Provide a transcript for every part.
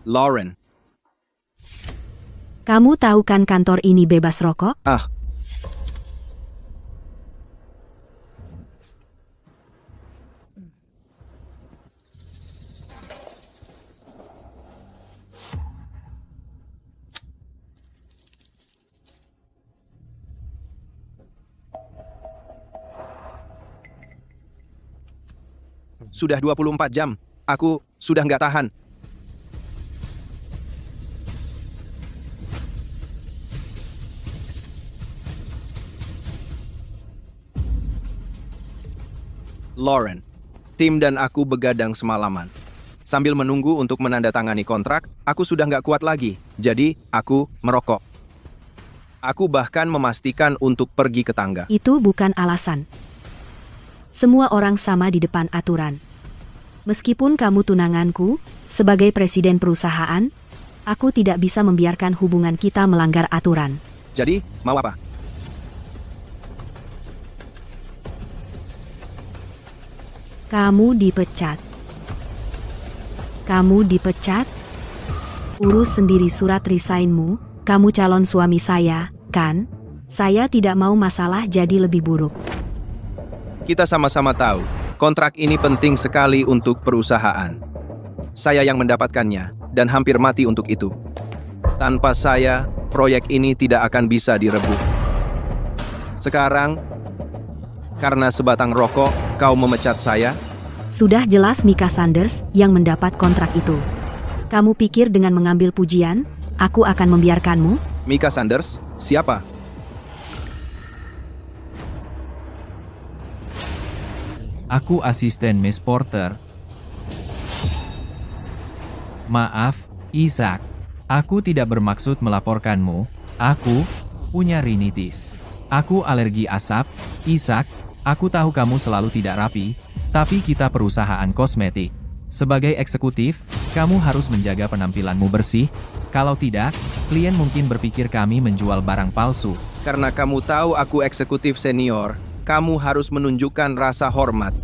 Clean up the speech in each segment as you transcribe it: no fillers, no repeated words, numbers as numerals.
Lauren. Kamu tahu kan kantor ini bebas rokok? Ah, sudah 24 jam. Aku sudah nggak tahan. Lauren, tim dan aku begadang semalaman. Sambil menunggu untuk menandatangani kontrak, aku sudah nggak kuat lagi. Jadi, aku merokok. Aku bahkan memastikan untuk pergi ke tangga. Itu bukan alasan. Semua orang sama di depan aturan. Meskipun kamu tunanganku, sebagai presiden perusahaan, aku tidak bisa membiarkan hubungan kita melanggar aturan. Jadi, mau apa? Kamu dipecat. Kamu dipecat? Urus sendiri surat resign-mu. Kamu calon suami saya, kan? Saya tidak mau masalah jadi lebih buruk. Kita sama-sama tahu, kontrak ini penting sekali untuk perusahaan. Saya yang mendapatkannya, dan hampir mati untuk itu. Tanpa saya, proyek ini tidak akan bisa direbut. Sekarang, karena sebatang rokok, kau memecat saya? Sudah jelas Mika Sanders yang mendapat kontrak itu. Kamu pikir dengan mengambil pujian, aku akan membiarkanmu? Mika Sanders? Siapa? Aku asisten Miss Porter. Maaf, Isaac. Aku tidak bermaksud melaporkanmu. Aku punya rinitis. Aku alergi asap. Isaac, aku tahu kamu selalu tidak rapi, tapi kita perusahaan kosmetik. Sebagai eksekutif, kamu harus menjaga penampilanmu bersih. Kalau tidak, klien mungkin berpikir kami menjual barang palsu. Karena kamu tahu aku eksekutif senior, kamu harus menunjukkan rasa hormat.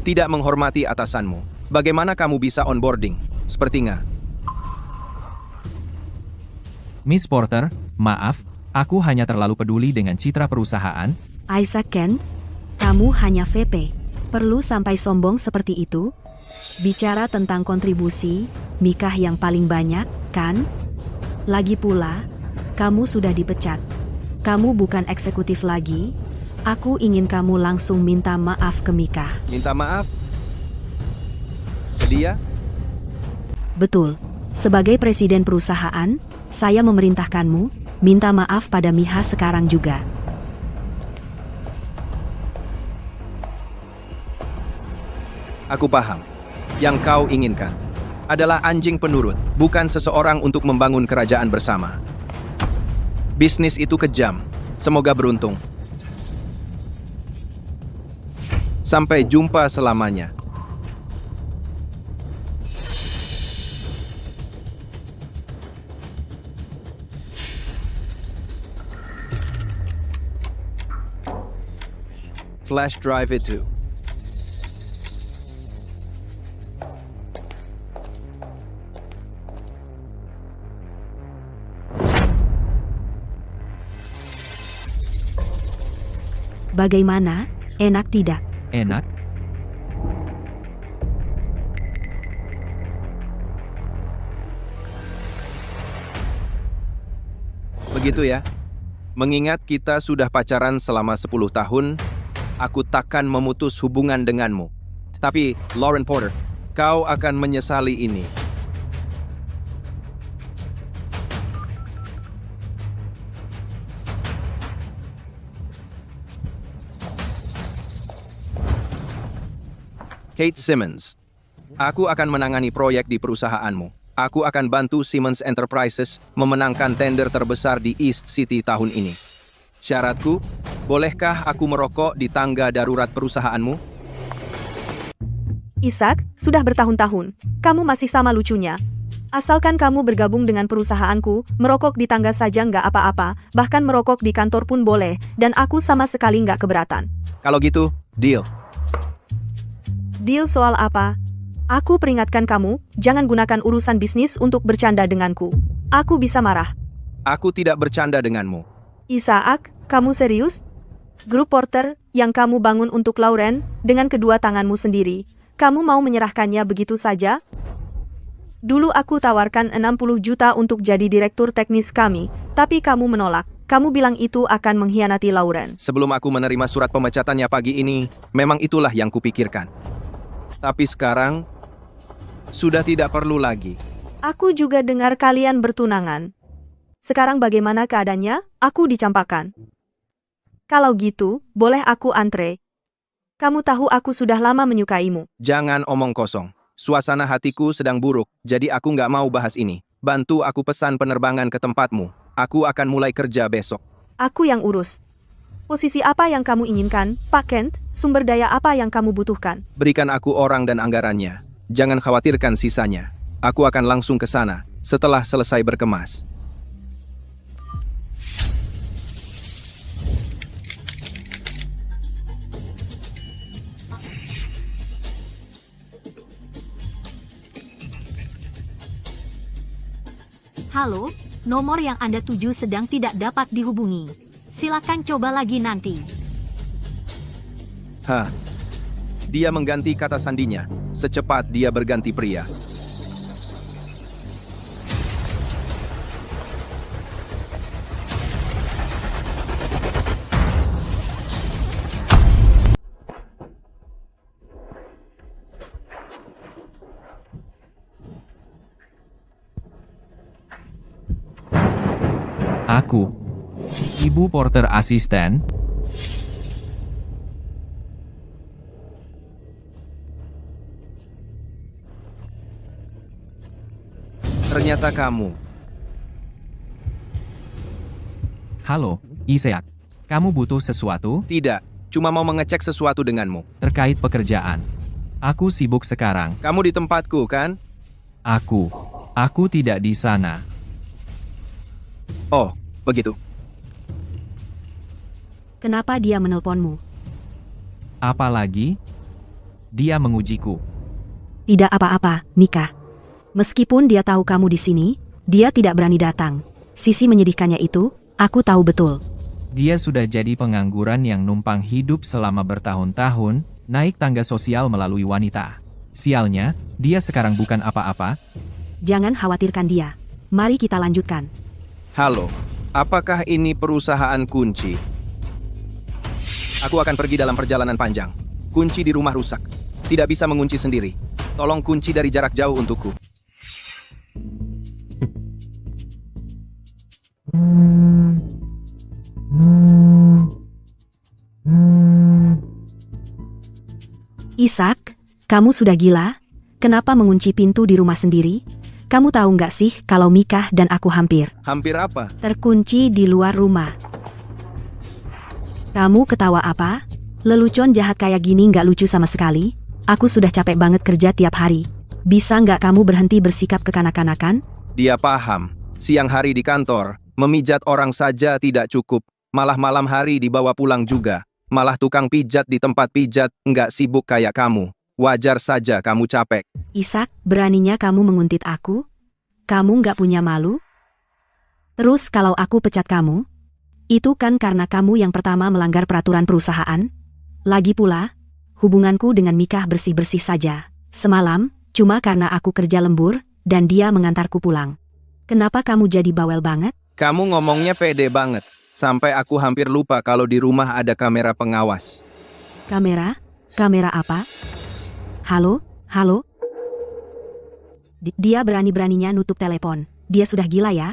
Tidak menghormati atasanmu. Bagaimana kamu bisa onboarding? Sepertinya. Miss Porter, maaf, aku hanya terlalu peduli dengan citra perusahaan. Isaac Kent, kamu hanya VP. Perlu sampai sombong seperti itu? Bicara tentang kontribusi, Mika yang paling banyak, kan? Lagi pula, kamu sudah dipecat. Kamu bukan eksekutif lagi. Aku ingin kamu langsung minta maaf ke Mika. Minta maaf? Ke dia? Betul. Sebagai presiden perusahaan, saya memerintahkanmu, minta maaf pada Miha sekarang juga. Aku paham. Yang kau inginkan adalah anjing penurut, bukan seseorang untuk membangun kerajaan bersama. Bisnis itu kejam. Semoga beruntung. Sampai jumpa selamanya. Flash drive itu. Bagaimana? Enak tidak? Enak? Begitu ya. Mengingat kita sudah pacaran selama 10 tahun, aku takkan memutus hubungan denganmu. Tapi, Lauren Porter, kau akan menyesali ini. Kate Simmons, aku akan menangani proyek di perusahaanmu. Aku akan bantu Simmons Enterprises memenangkan tender terbesar di East City tahun ini. Syaratku, bolehkah aku merokok di tangga darurat perusahaanmu? Isaac, sudah bertahun-tahun. Kamu masih sama lucunya. Asalkan kamu bergabung dengan perusahaanku, merokok di tangga saja nggak apa-apa, bahkan merokok di kantor pun boleh, dan aku sama sekali nggak keberatan. Kalau gitu, deal. Deal soal apa? Aku peringatkan kamu, jangan gunakan urusan bisnis untuk bercanda denganku. Aku bisa marah. Aku tidak bercanda denganmu. Isaac, kamu serius? Grup Porter yang kamu bangun untuk Lauren dengan kedua tanganmu sendiri. Kamu mau menyerahkannya begitu saja? Dulu aku tawarkan 60 juta untuk jadi direktur teknis kami, tapi kamu menolak. Kamu bilang itu akan mengkhianati Lauren. Sebelum aku menerima surat pemecatannya pagi ini, memang itulah yang kupikirkan. Tapi sekarang, sudah tidak perlu lagi. Aku juga dengar kalian bertunangan. Sekarang bagaimana keadaannya? Aku dicampakkan. Kalau gitu, boleh aku antre? Kamu tahu aku sudah lama menyukaimu. Jangan omong kosong. Suasana hatiku sedang buruk, jadi aku nggak mau bahas ini. Bantu aku pesan penerbangan ke tempatmu. Aku akan mulai kerja besok. Aku yang urus. Posisi apa yang kamu inginkan, Pak Kent? Sumber daya apa yang kamu butuhkan? Berikan aku orang dan anggarannya. Jangan khawatirkan sisanya. Aku akan langsung ke sana setelah selesai berkemas. Halo, nomor yang Anda tuju sedang tidak dapat dihubungi. Silakan coba lagi nanti. Dia mengganti kata sandinya. Secepat dia berganti pria. Aku. Ibu Porter asisten. Ternyata kamu. Halo, Isaac. Kamu butuh sesuatu? Tidak, cuma mau mengecek sesuatu denganmu. Terkait pekerjaan. Aku sibuk sekarang. Kamu di tempatku, kan? Aku tidak di sana. Oh, begitu. Kenapa dia menelponmu? Apalagi? Dia mengujiku. Tidak apa-apa, Mika. Meskipun dia tahu kamu di sini, dia tidak berani datang. Sisi menyedihkannya itu, aku tahu betul. Dia sudah jadi pengangguran yang numpang hidup selama bertahun-tahun, naik tangga sosial melalui wanita. Sialnya, dia sekarang bukan apa-apa. Jangan khawatirkan dia. Mari kita lanjutkan. Halo, apakah ini perusahaan kunci? Aku akan pergi dalam perjalanan panjang. Kunci di rumah rusak. Tidak bisa mengunci sendiri. Tolong kunci dari jarak jauh untukku. Isaac, kamu sudah gila? Kenapa mengunci pintu di rumah sendiri? Kamu tahu nggak sih kalau Mika dan aku hampir Hampir apa? terkunci di luar rumah? Kamu ketawa apa? Lelucon jahat kayak gini nggak lucu sama sekali. Aku sudah capek banget kerja tiap hari. Bisa nggak kamu berhenti bersikap kekanak-kanakan? Dia paham. Siang hari di kantor, memijat orang saja tidak cukup. Malah malam hari dibawa pulang juga. Malah tukang pijat di tempat pijat nggak sibuk kayak kamu. Wajar saja kamu capek. Isaac, beraninya kamu menguntit aku? Kamu nggak punya malu? Terus kalau aku pecat kamu? Itu kan karena kamu yang pertama melanggar peraturan perusahaan? Lagi pula, hubunganku dengan Mika bersih-bersih saja. Semalam, cuma karena aku kerja lembur, dan dia mengantarku pulang. Kenapa kamu jadi bawel banget? Kamu ngomongnya pede banget. Sampai aku hampir lupa kalau di rumah ada kamera pengawas. Kamera? Kamera apa? Halo? Halo? Dia berani-beraninya nutup telepon. Dia sudah gila ya?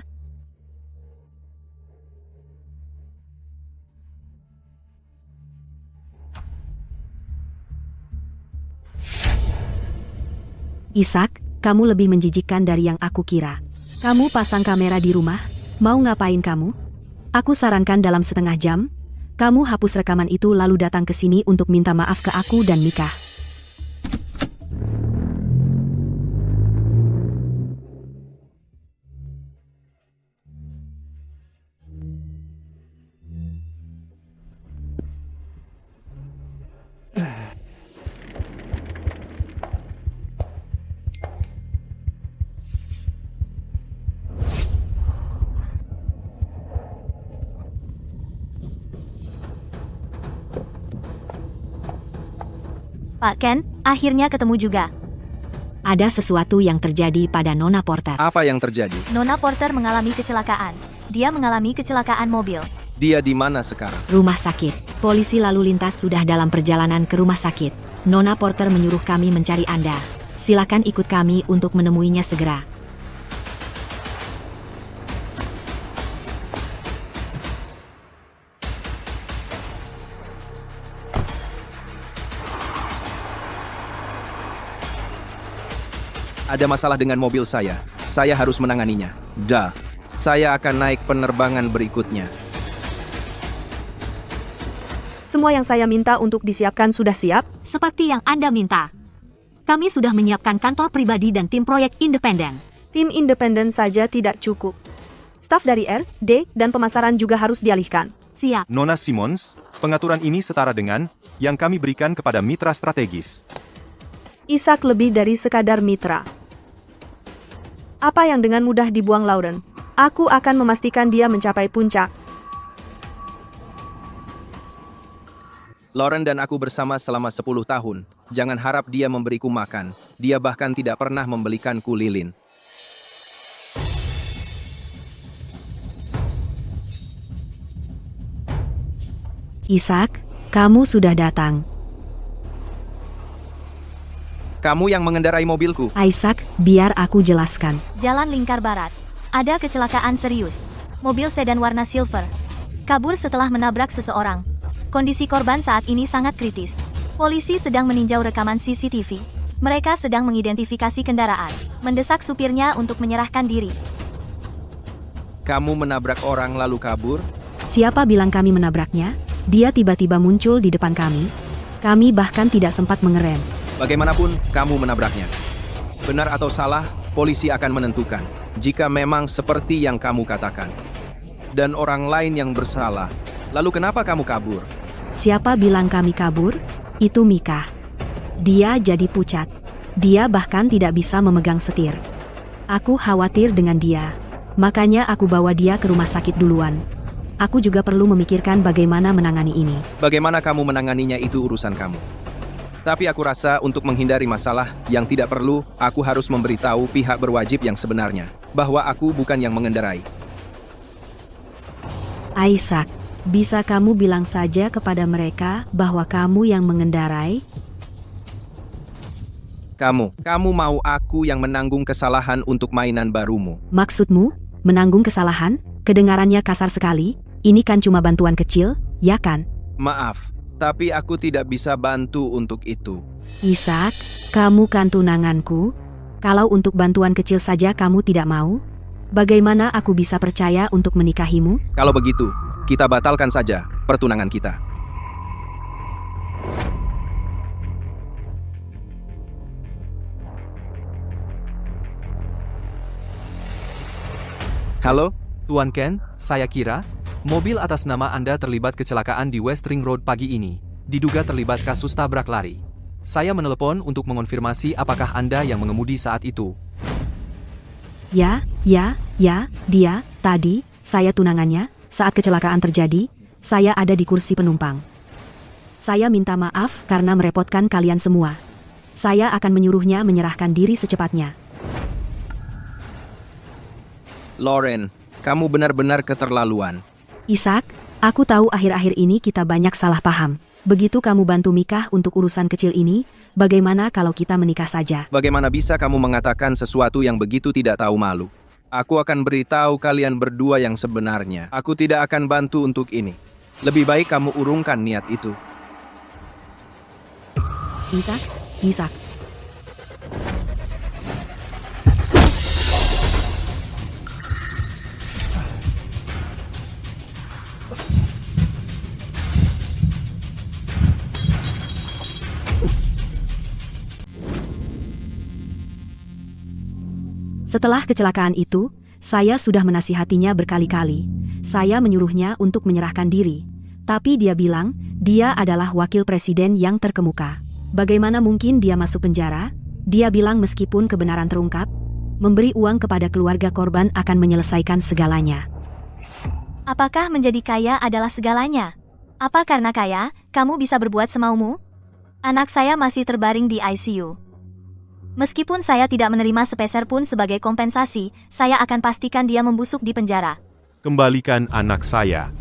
Isaac, kamu lebih menjijikkan dari yang aku kira. Kamu pasang kamera di rumah? Mau ngapain kamu? Aku sarankan dalam setengah jam, kamu hapus rekaman itu lalu datang ke sini untuk minta maaf ke aku dan Mika. Pak Ken, akhirnya ketemu juga. Ada sesuatu yang terjadi pada Nona Porter. Apa yang terjadi? Nona Porter mengalami kecelakaan. Dia mengalami kecelakaan mobil. Dia di mana sekarang? Rumah sakit. Polisi lalu lintas sudah dalam perjalanan ke rumah sakit. Nona Porter menyuruh kami mencari Anda. Silakan ikut kami untuk menemuinya segera. Ada masalah dengan mobil saya. Saya harus menanganinya. Dah. Saya akan naik penerbangan berikutnya. Semua yang saya minta untuk disiapkan sudah siap? Seperti yang Anda minta. Kami sudah menyiapkan kantor pribadi dan tim proyek independen. Tim independen saja tidak cukup. Staf dari R, D, dan pemasaran juga harus dialihkan. Siap. Nona Simons, pengaturan ini setara dengan yang kami berikan kepada mitra strategis. Isaac lebih dari sekadar mitra. Apa yang dengan mudah dibuang Lauren? Aku akan memastikan dia mencapai puncak. Lauren dan aku bersama selama 10 tahun. Jangan harap dia memberiku makan. Dia bahkan tidak pernah membelikanku lilin. Isaac, kamu sudah datang. Kamu yang mengendarai mobilku. Isaac, biar aku jelaskan. Jalan Lingkar Barat. Ada kecelakaan serius. Mobil sedan warna silver. Kabur setelah menabrak seseorang. Kondisi korban saat ini sangat kritis. Polisi sedang meninjau rekaman CCTV. Mereka sedang mengidentifikasi kendaraan. Mendesak supirnya untuk menyerahkan diri. Kamu menabrak orang lalu kabur? Siapa bilang kami menabraknya? Dia tiba-tiba muncul di depan kami. Kami bahkan tidak sempat mengerem. Bagaimanapun, kamu menabraknya. Benar atau salah, polisi akan menentukan. Jika memang seperti yang kamu katakan. Dan orang lain yang bersalah. Lalu kenapa kamu kabur? Siapa bilang kami kabur? Itu Mika. Dia jadi pucat. Dia bahkan tidak bisa memegang setir. Aku khawatir dengan dia. Makanya aku bawa dia ke rumah sakit duluan. Aku juga perlu memikirkan bagaimana menangani ini. Bagaimana kamu menanganinya itu urusan kamu. Tapi aku rasa untuk menghindari masalah yang tidak perlu, aku harus memberitahu pihak berwajib yang sebenarnya, bahwa aku bukan yang mengendarai. Isaac, bisa kamu bilang saja kepada mereka bahwa kamu yang mengendarai? Kamu mau aku yang menanggung kesalahan untuk mainan barumu. Maksudmu, menanggung kesalahan? Kedengarannya kasar sekali. Ini kan cuma bantuan kecil, ya kan? Maaf, tapi aku tidak bisa bantu untuk itu. Isaac, kamu kan tunanganku. Kalau untuk bantuan kecil saja kamu tidak mau, bagaimana aku bisa percaya untuk menikahimu? Kalau begitu, kita batalkan saja pertunangan kita. Halo? Tuan Ken, saya kira mobil atas nama Anda terlibat kecelakaan di West Ring Road pagi ini. Diduga terlibat kasus tabrak lari. Saya menelepon untuk mengonfirmasi apakah Anda yang mengemudi saat itu. Ya, dia, tadi, saya tunangannya, saat kecelakaan terjadi, saya ada di kursi penumpang. Saya minta maaf karena merepotkan kalian semua. Saya akan menyuruhnya menyerahkan diri secepatnya. Lauren, kamu benar-benar keterlaluan. Isaac, aku tahu akhir-akhir ini kita banyak salah paham. Begitu kamu bantu Mika untuk urusan kecil ini, bagaimana kalau kita menikah saja? Bagaimana bisa kamu mengatakan sesuatu yang begitu tidak tahu malu? Aku akan beritahu kalian berdua yang sebenarnya. Aku tidak akan bantu untuk ini. Lebih baik kamu urungkan niat itu. Isaac. Setelah kecelakaan itu, saya sudah menasihatinya berkali-kali. Saya menyuruhnya untuk menyerahkan diri. Tapi dia bilang, dia adalah wakil presiden yang terkemuka. Bagaimana mungkin dia masuk penjara? Dia bilang meskipun kebenaran terungkap, memberi uang kepada keluarga korban akan menyelesaikan segalanya. Apakah menjadi kaya adalah segalanya? Apa karena kaya, kamu bisa berbuat semaumu? Anak saya masih terbaring di ICU. Meskipun saya tidak menerima sepeser pun sebagai kompensasi, saya akan pastikan dia membusuk di penjara. Kembalikan anak saya.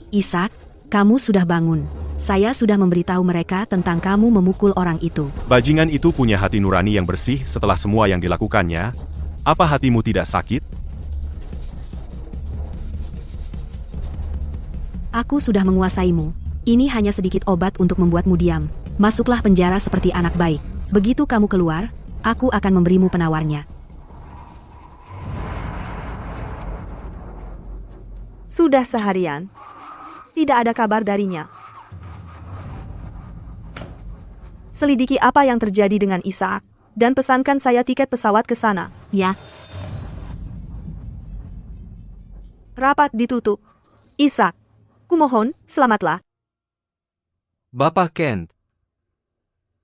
Ishak, kamu sudah bangun. Saya sudah memberitahu mereka tentang kamu memukul orang itu. Bajingan itu punya hati nurani yang bersih setelah semua yang dilakukannya. Apa hatimu tidak sakit? Aku sudah menguasaimu. Ini hanya sedikit obat untuk membuatmu diam. Masuklah penjara seperti anak baik. Begitu kamu keluar, aku akan memberimu penawarnya. Sudah seharian. Tidak ada kabar darinya. Selidiki apa yang terjadi dengan Ishak, dan pesankan saya tiket pesawat ke sana. Ya, Rapat ditutup. Ishak, kumohon, selamatlah. Bapak Kent.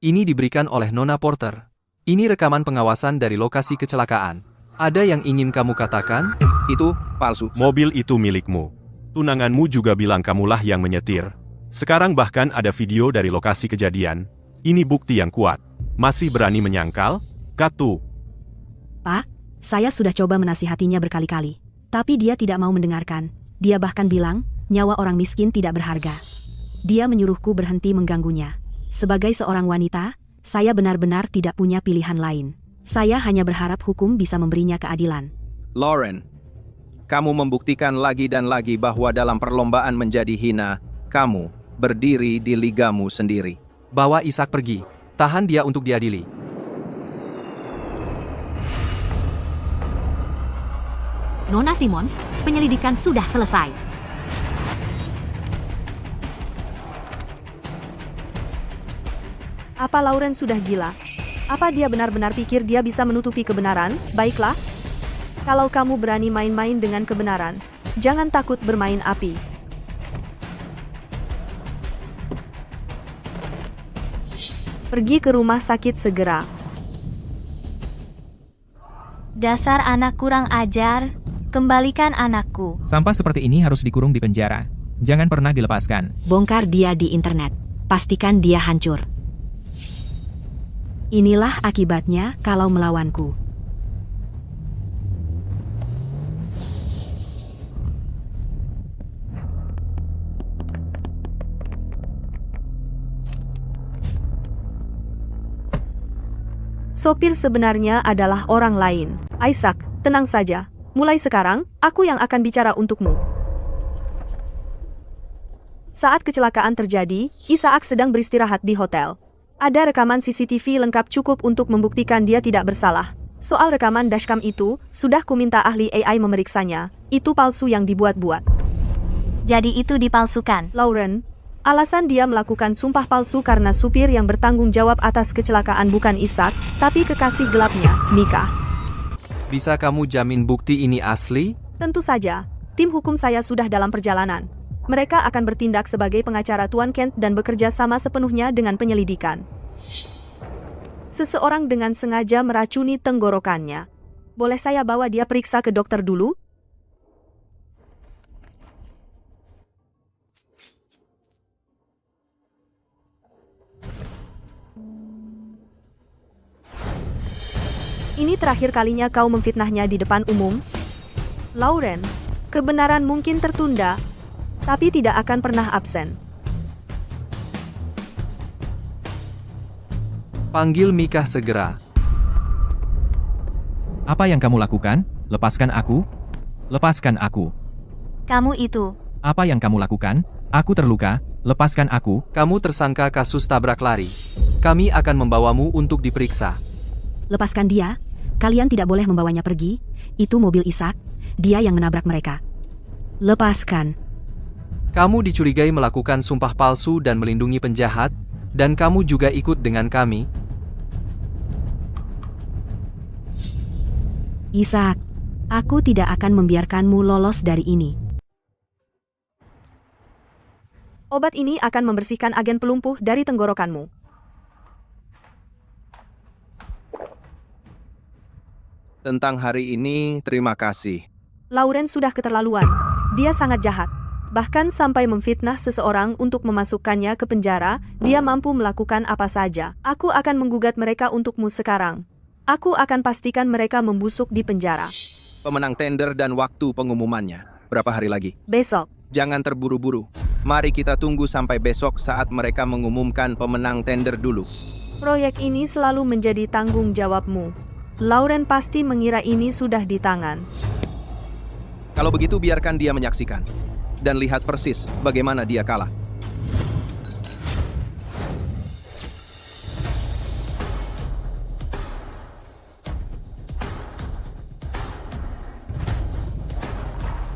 Ini diberikan oleh Nona Porter. Ini rekaman pengawasan dari lokasi kecelakaan. Ada yang ingin kamu katakan? Itu palsu. Mobil itu milikmu. Tunanganmu juga bilang kamulah yang menyetir. Sekarang bahkan ada video dari lokasi kejadian. Ini bukti yang kuat. Masih berani menyangkal? Katu. Pak, saya sudah coba menasihatinya berkali-kali. Tapi dia tidak mau mendengarkan. Dia bahkan bilang, nyawa orang miskin tidak berharga. Dia menyuruhku berhenti mengganggunya. Sebagai seorang wanita, saya benar-benar tidak punya pilihan lain. Saya hanya berharap hukum bisa memberinya keadilan. Lauren, kamu membuktikan lagi dan lagi bahwa dalam perlombaan menjadi hina, kamu berdiri di ligamu sendiri. Bawa Ishak pergi. Tahan dia untuk diadili. Nona Simmons, penyelidikan sudah selesai. Apa Lauren sudah gila? Apa dia benar-benar pikir dia bisa menutupi kebenaran? Baiklah. Kalau kamu berani main-main dengan kebenaran, jangan takut bermain api. Pergi ke rumah sakit segera. Dasar anak kurang ajar. Kembalikan anakku. Sampah seperti ini harus dikurung di penjara. Jangan pernah dilepaskan. Bongkar dia di internet. Pastikan dia hancur. Inilah akibatnya kalau melawanku. Sopir sebenarnya adalah orang lain. Ishak, tenang saja. Mulai sekarang, aku yang akan bicara untukmu. Saat kecelakaan terjadi, Ishak sedang beristirahat di hotel. Ada rekaman CCTV lengkap cukup untuk membuktikan dia tidak bersalah. Soal rekaman dashcam itu, sudah kuminta ahli AI memeriksanya. Itu palsu yang dibuat-buat. Jadi itu dipalsukan. Lauren, alasan dia melakukan sumpah palsu karena supir yang bertanggung jawab atas kecelakaan bukan Ishak, tapi kekasih gelapnya, Mika. Bisa kamu jamin bukti ini asli? Tentu saja, tim hukum saya sudah dalam perjalanan. Mereka akan bertindak sebagai pengacara Tuan Kent dan bekerja sama sepenuhnya dengan penyelidikan. Seseorang dengan sengaja meracuni tenggorokannya. Boleh saya bawa dia periksa ke dokter dulu? Ini terakhir kalinya kau memfitnahnya di depan umum? Lauren, kebenaran mungkin tertunda, tapi tidak akan pernah absen. Panggil Mika segera. Apa yang kamu lakukan? Lepaskan aku. Lepaskan aku. Kamu itu. Apa yang kamu lakukan? Aku terluka. Lepaskan aku. Kamu tersangka kasus tabrak lari. Kami akan membawamu untuk diperiksa. Lepaskan dia. Kalian tidak boleh membawanya pergi. Itu mobil Ishak. Dia yang menabrak mereka. Lepaskan. Kamu dicurigai melakukan sumpah palsu dan melindungi penjahat, dan kamu juga ikut dengan kami. Ishak, aku tidak akan membiarkanmu lolos dari ini. Obat ini akan membersihkan agen pelumpuh dari tenggorokanmu. Tentang hari ini, terima kasih. Lauren sudah keterlaluan. Dia sangat jahat. Bahkan sampai memfitnah seseorang untuk memasukkannya ke penjara, dia mampu melakukan apa saja. Aku akan menggugat mereka untukmu sekarang. Aku akan pastikan mereka membusuk di penjara. Pemenang tender dan waktu pengumumannya. Berapa hari lagi? Besok. Jangan terburu-buru. Mari kita tunggu sampai besok saat mereka mengumumkan pemenang tender dulu. Proyek ini selalu menjadi tanggung jawabmu. Lauren pasti mengira ini sudah di tangan. Kalau begitu biarkan dia menyaksikan. Dan lihat persis bagaimana dia kalah.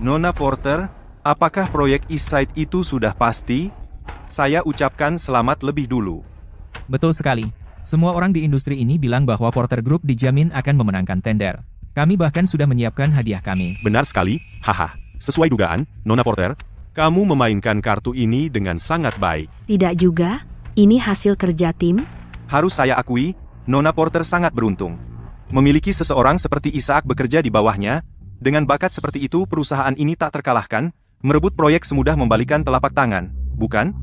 Nona Porter, apakah proyek Eastside itu sudah pasti? Saya ucapkan selamat lebih dulu. Betul sekali. Semua orang di industri ini bilang bahwa Porter Group dijamin akan memenangkan tender. Kami bahkan sudah menyiapkan hadiah kami. Benar sekali, haha. Sesuai dugaan, Nona Porter, kamu memainkan kartu ini dengan sangat baik. Tidak juga, ini hasil kerja tim. Harus saya akui, Nona Porter sangat beruntung. Memiliki seseorang seperti Isaac bekerja di bawahnya, dengan bakat seperti itu perusahaan ini tak terkalahkan, merebut proyek semudah membalikan telapak tangan, bukan?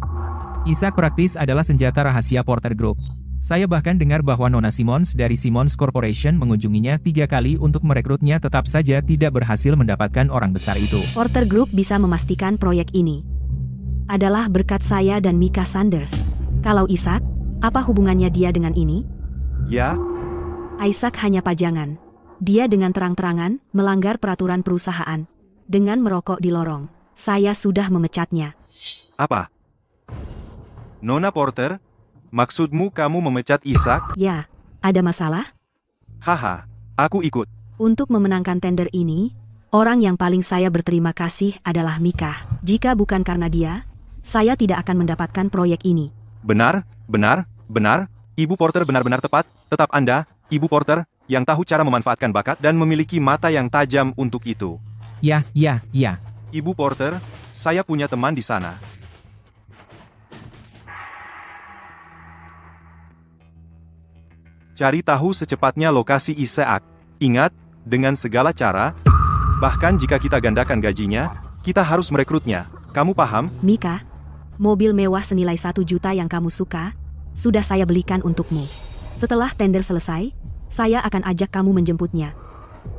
Isaac praktis adalah senjata rahasia Porter Group. Saya bahkan dengar bahwa Nona Simmons dari Simmons Corporation mengunjunginya 3 kali untuk merekrutnya, tetap saja tidak berhasil mendapatkan orang besar itu. Porter Group bisa memastikan proyek ini adalah berkat saya dan Mika Sanders. Kalau Isaac, apa hubungannya dia dengan ini? Ya, Isaac hanya pajangan. Dia dengan terang-terangan melanggar peraturan perusahaan dengan merokok di lorong. Saya sudah memecatnya. apa? Nona Porter, maksudmu kamu memecat Isaac? Ya, ada masalah? Haha, aku ikut. Untuk memenangkan tender ini, orang yang paling saya berterima kasih adalah Mika. Jika bukan karena dia, saya tidak akan mendapatkan proyek ini. Benar, benar, benar. Ibu Porter benar-benar tepat. Tetap Anda, Ibu Porter, yang tahu cara memanfaatkan bakat dan memiliki mata yang tajam untuk itu. Ya. Ibu Porter, saya punya teman di sana. Cari tahu secepatnya lokasi Isaac. Ingat, dengan segala cara, bahkan jika kita gandakan gajinya, kita harus merekrutnya. Kamu paham? Mika, mobil mewah senilai 1 juta yang kamu suka, sudah saya belikan untukmu. Setelah tender selesai, saya akan ajak kamu menjemputnya.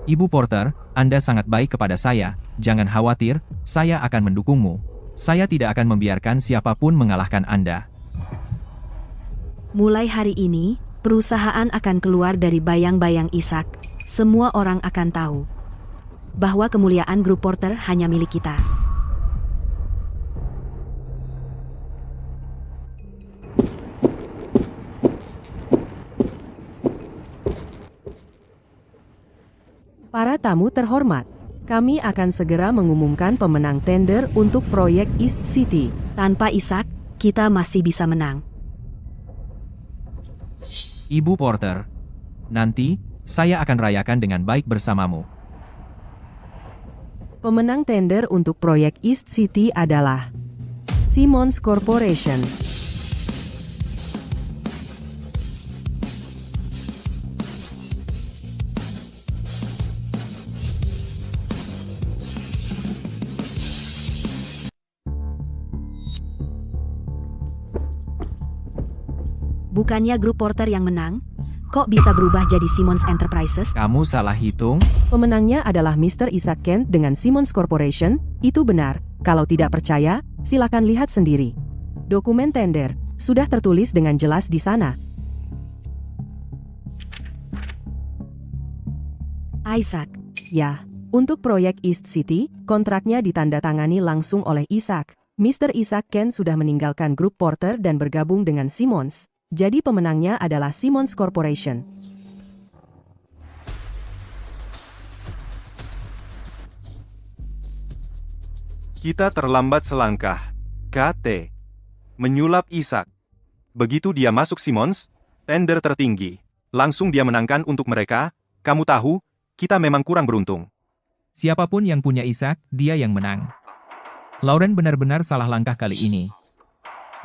Ibu Porter, Anda sangat baik kepada saya. Jangan khawatir, saya akan mendukungmu. Saya tidak akan membiarkan siapapun mengalahkan Anda. Mulai hari ini, perusahaan akan keluar dari bayang-bayang Isaac. Semua orang akan tahu bahwa kemuliaan grup Porter hanya milik kita. Para tamu terhormat, kami akan segera mengumumkan pemenang tender untuk proyek East City. Tanpa Isaac, kita masih bisa menang. Ibu Porter, nanti, saya akan rayakan dengan baik bersamamu. Pemenang tender untuk proyek East City adalah Simmons Corporation. Bukannya grup Porter yang menang? Kok bisa berubah jadi Simmons Enterprises? Kamu salah hitung? Pemenangnya adalah Mr. Isaac Kent dengan Simmons Corporation. Itu benar. Kalau tidak percaya, silakan lihat sendiri. Dokumen tender sudah tertulis dengan jelas di sana. Isaac. Ya, untuk proyek East City, kontraknya ditandatangani langsung oleh Isaac. Mr. Isaac Kent sudah meninggalkan grup Porter dan bergabung dengan Simmons. Jadi pemenangnya adalah Simmons Corporation. Kita terlambat selangkah. KT. Menyulap Isaac. Begitu dia masuk Simmons, tender tertinggi. Langsung dia menangkan untuk mereka. Kamu tahu, kita memang kurang beruntung. Siapapun yang punya Isaac, dia yang menang. Lauren benar-benar salah langkah kali ini.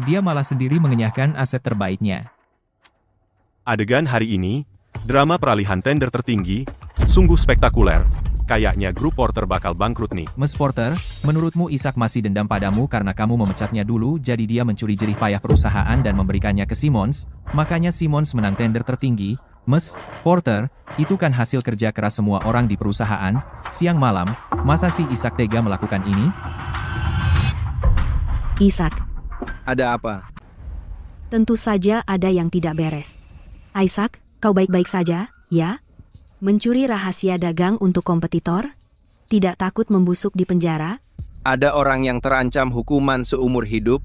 Dia malah sendiri mengenyahkan aset terbaiknya. Adegan hari ini, drama peralihan tender tertinggi, sungguh spektakuler. kayaknya grup Porter bakal bangkrut nih. Ms. Porter, menurutmu Isaac masih dendam padamu karena kamu memecatnya dulu jadi dia mencuri jerih payah perusahaan dan memberikannya ke Simmons, makanya Simmons menang tender tertinggi. Ms. Porter, itu kan hasil kerja keras semua orang di perusahaan. Siang malam, masa si Isaac tega melakukan ini? Isaac, Ada apa? tentu saja ada yang tidak beres. Isaac, kau baik-baik saja, ya? Mencuri rahasia dagang untuk kompetitor? Tidak takut membusuk di penjara? Ada orang yang terancam hukuman seumur hidup,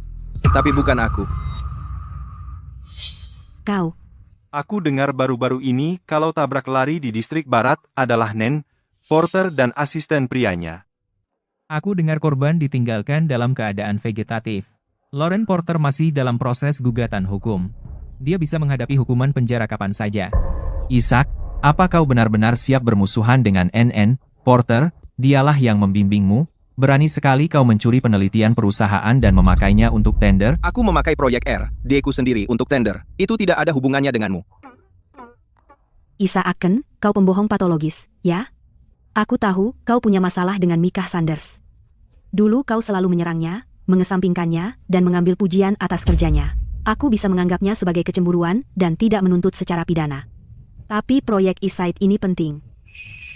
tapi bukan aku. Kau, Aku dengar baru-baru ini kalau tabrak lari di distrik barat adalah Nen, Porter dan asisten prianya. Aku dengar korban ditinggalkan dalam keadaan vegetatif. Lauren Porter masih dalam proses gugatan hukum. Dia bisa menghadapi hukuman penjara kapan saja. Isaac, apa kau benar-benar siap bermusuhan dengan NN Porter? Dialah yang membimbingmu. Berani sekali kau mencuri penelitian perusahaan dan memakainya untuk tender. Aku memakai proyek R&D ku sendiri untuk tender. Itu tidak ada hubungannya denganmu. Isaac, kau pembohong patologis, ya? Aku tahu kau punya masalah dengan Micah Sanders. Dulu kau selalu menyerangnya, mengesampingkannya, dan mengambil pujian atas kerjanya. Aku bisa menganggapnya sebagai kecemburuan dan tidak menuntut secara pidana. Tapi proyek Eastside ini penting.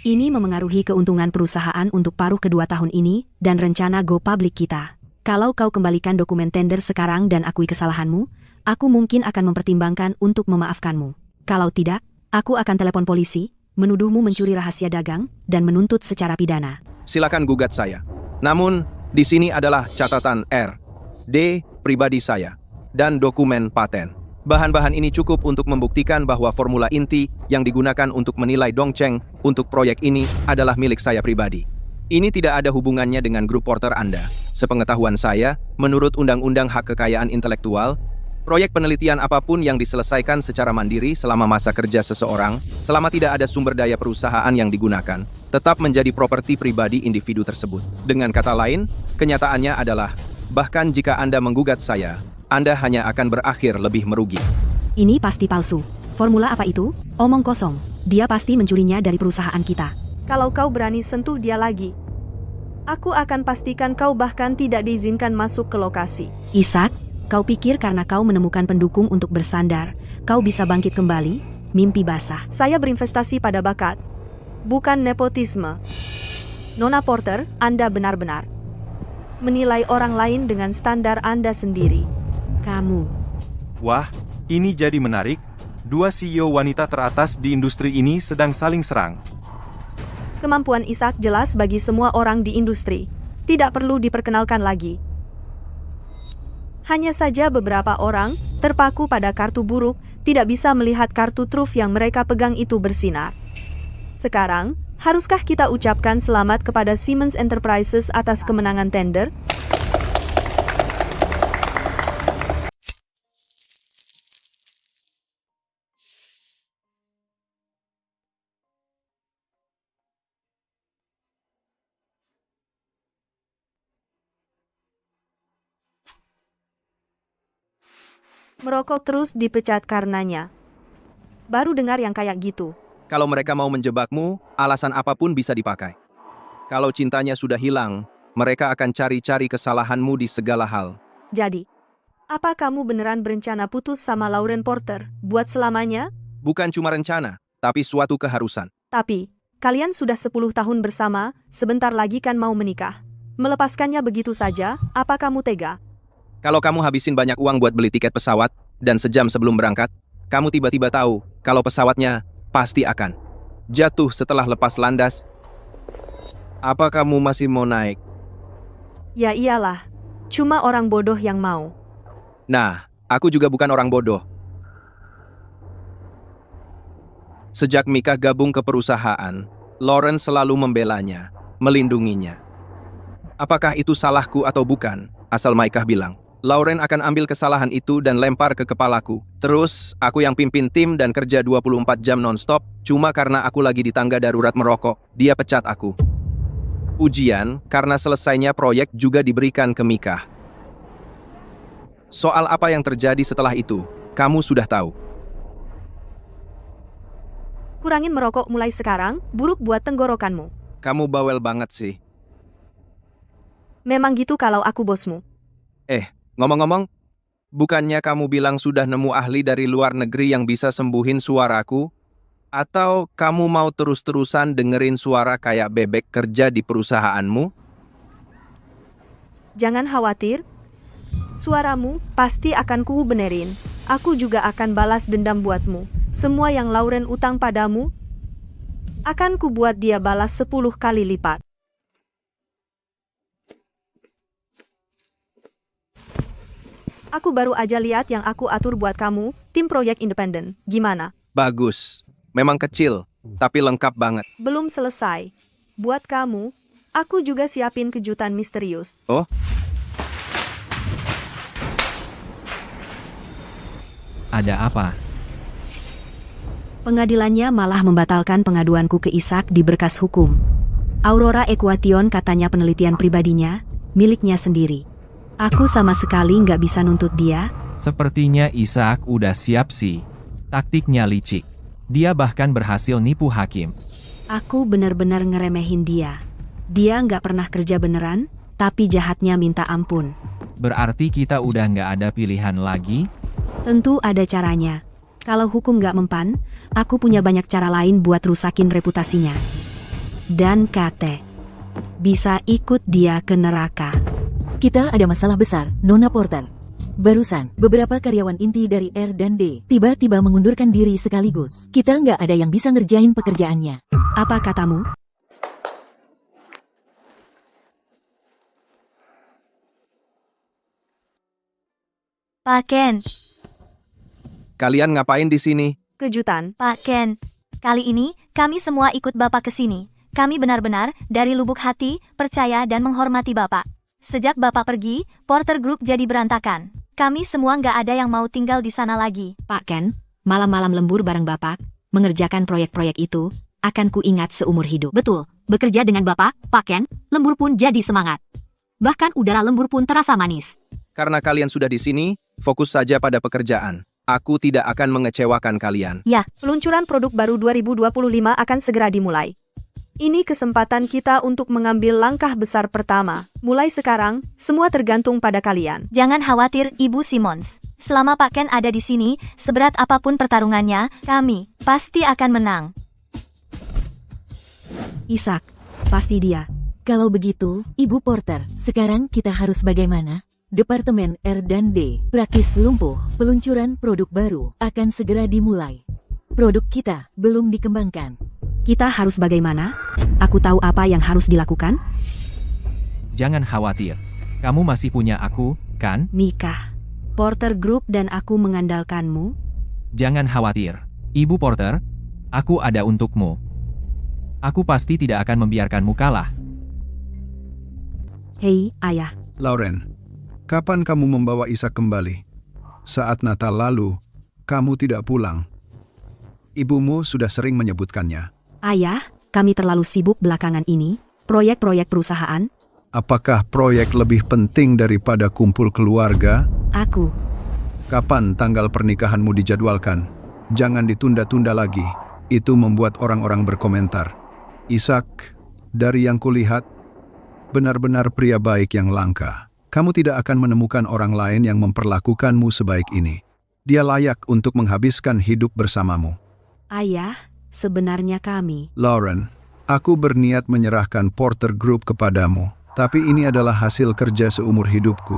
Ini memengaruhi keuntungan perusahaan untuk paruh kedua tahun ini dan rencana go public kita. Kalau kau kembalikan dokumen tender sekarang dan akui kesalahanmu, aku mungkin akan mempertimbangkan untuk memaafkanmu. Kalau tidak, aku akan telepon polisi, menuduhmu mencuri rahasia dagang, dan menuntut secara pidana. Silakan gugat saya. Namun, di sini adalah catatan R&D pribadi saya dan dokumen paten. Bahan-bahan ini cukup untuk membuktikan bahwa formula inti yang digunakan untuk menilai Dongcheng untuk proyek ini adalah milik saya pribadi. Ini tidak ada hubungannya dengan grup Porter Anda. Sepengetahuan saya, menurut Undang-Undang Hak Kekayaan Intelektual, proyek penelitian apapun yang diselesaikan secara mandiri selama masa kerja seseorang, selama tidak ada sumber daya perusahaan yang digunakan, tetap menjadi properti pribadi individu tersebut. Dengan kata lain, kenyataannya adalah, bahkan jika Anda menggugat saya, Anda hanya akan berakhir lebih merugi. Ini pasti palsu. Formula apa itu? Omong kosong. Dia pasti mencurinya dari perusahaan kita. Kalau kau berani sentuh dia lagi, aku akan pastikan kau bahkan tidak diizinkan masuk ke lokasi. Isaac, kau pikir karena kau menemukan pendukung untuk bersandar, kau bisa bangkit kembali? Mimpi basah. Saya berinvestasi pada bakat, bukan nepotisme. Nona Porter, Anda benar-benar menilai orang lain dengan standar Anda sendiri. Kamu. Wah, ini jadi menarik. Dua CEO wanita teratas di industri ini sedang saling serang. Kemampuan Isaac jelas bagi semua orang di industri. Tidak perlu diperkenalkan lagi. Hanya saja beberapa orang, terpaku pada kartu buruk, tidak bisa melihat kartu truf yang mereka pegang itu bersinar. Sekarang, haruskah kita ucapkan selamat kepada Siemens Enterprises atas kemenangan tender? Merokok terus dipecat karenanya. Baru dengar yang kayak gitu. Kalau mereka mau menjebakmu, alasan apapun bisa dipakai. Kalau cintanya sudah hilang, mereka akan cari-cari kesalahanmu di segala hal. Jadi, apa kamu beneran berencana putus sama Lauren Porter buat selamanya? Bukan cuma rencana, tapi suatu keharusan. Tapi, kalian sudah 10 tahun bersama, sebentar lagi kan mau menikah. Melepaskannya begitu saja, apa kamu tega? Kalau kamu habisin banyak uang buat beli tiket pesawat, dan sejam sebelum berangkat, kamu tiba-tiba tahu kalau pesawatnya pasti akan jatuh setelah lepas landas. Apa kamu masih mau naik? Ya iyalah, cuma orang bodoh yang mau. Nah, aku juga bukan orang bodoh. Sejak Micah gabung ke perusahaan, Lauren selalu membelanya, melindunginya. Apakah itu salahku atau bukan? Asal Micah bilang, Lauren akan ambil kesalahan itu dan lempar ke kepalaku. Terus, aku yang pimpin tim dan kerja 24 jam non-stop, cuma karena aku lagi di tangga darurat merokok, dia pecat aku. Ujian, karena selesainya proyek juga diberikan ke Micah. Soal apa yang terjadi setelah itu, kamu sudah tahu. Kurangin merokok mulai sekarang, buruk buat tenggorokanmu. Kamu bawel banget sih. Memang gitu kalau aku bosmu. Ngomong-ngomong, bukannya kamu bilang sudah nemu ahli dari luar negeri yang bisa sembuhin suaraku? Atau kamu mau terus-terusan dengerin suara kayak bebek kerja di perusahaanmu? Jangan khawatir. Suaramu pasti akan ku benerin. Aku juga akan balas dendam buatmu. Semua yang Lauren utang padamu, akan ku buat dia balas 10 kali lipat. Aku baru aja lihat yang aku atur buat kamu, tim proyek independen. Gimana? Bagus. Memang kecil, tapi lengkap banget. Belum selesai. Buat kamu, aku juga siapin kejutan misterius. Oh? Ada apa? Pengadilannya malah membatalkan pengaduanku ke Isaac di berkas hukum. Aurora Equation katanya penelitian pribadinya, miliknya sendiri. Aku sama sekali nggak bisa nuntut dia. Sepertinya Isaac udah siap sih. Taktiknya licik. Dia bahkan berhasil nipu hakim. Aku bener-bener ngeremehin dia. Dia nggak pernah kerja beneran, tapi jahatnya minta ampun. Berarti kita udah nggak ada pilihan lagi? Tentu ada caranya. Kalau hukum nggak mempan, aku punya banyak cara lain buat rusakin reputasinya. Dan Kate bisa ikut dia ke neraka. Kita ada masalah besar, Nona Porter. Barusan, beberapa karyawan inti dari R dan D tiba-tiba mengundurkan diri sekaligus. Kita nggak ada yang bisa ngerjain pekerjaannya. Apa katamu? Pak Ken, Kalian ngapain di sini? Kejutan. Pak Ken. Kali ini, kami semua ikut Bapak ke sini. Kami benar-benar, dari lubuk hati, percaya dan menghormati Bapak. Sejak Bapak pergi, Porter Group jadi berantakan. Kami semua nggak ada yang mau tinggal di sana lagi. Pak Ken, malam-malam lembur bareng Bapak, mengerjakan proyek-proyek itu, akan kuingat seumur hidup. Betul, bekerja dengan Bapak, Pak Ken, lembur pun jadi semangat. Bahkan udara lembur pun terasa manis. Karena kalian sudah di sini, fokus saja pada pekerjaan. Aku tidak akan mengecewakan kalian. Ya, peluncuran produk baru 2025 akan segera dimulai. Ini kesempatan kita untuk mengambil langkah besar pertama. Mulai sekarang, semua tergantung pada kalian. Jangan khawatir, Ibu Simmons. Selama Pak Ken ada di sini, seberat apapun pertarungannya, kami pasti akan menang. Isaac, pasti dia. Kalau begitu, Ibu Porter, sekarang kita harus bagaimana? Departemen R dan D, praktis lumpuh, peluncuran produk baru akan segera dimulai. Produk kita belum dikembangkan. Kita harus bagaimana? Aku tahu apa yang harus dilakukan. Jangan khawatir. Kamu masih punya aku, kan? Mika, Porter Group dan aku mengandalkanmu. Jangan khawatir. Ibu Porter, aku ada untukmu. Aku pasti tidak akan membiarkanmu kalah. Hei, ayah. Lauren, kapan kamu membawa Isaac kembali? Saat Natal lalu, kamu tidak pulang. Ibumu sudah sering menyebutkannya. Ayah, kami terlalu sibuk belakangan ini. Proyek-proyek perusahaan. Apakah proyek lebih penting daripada kumpul keluarga? Aku. Kapan tanggal pernikahanmu dijadwalkan? Jangan ditunda-tunda lagi. Itu membuat orang-orang berkomentar. Isaac, dari yang kulihat, benar-benar pria baik yang langka. Kamu tidak akan menemukan orang lain yang memperlakukanmu sebaik ini. Dia layak untuk menghabiskan hidup bersamamu. Ayah, sebenarnya kami. Lauren, aku berniat menyerahkan Porter Group kepadamu, tapi ini adalah hasil kerja seumur hidupku.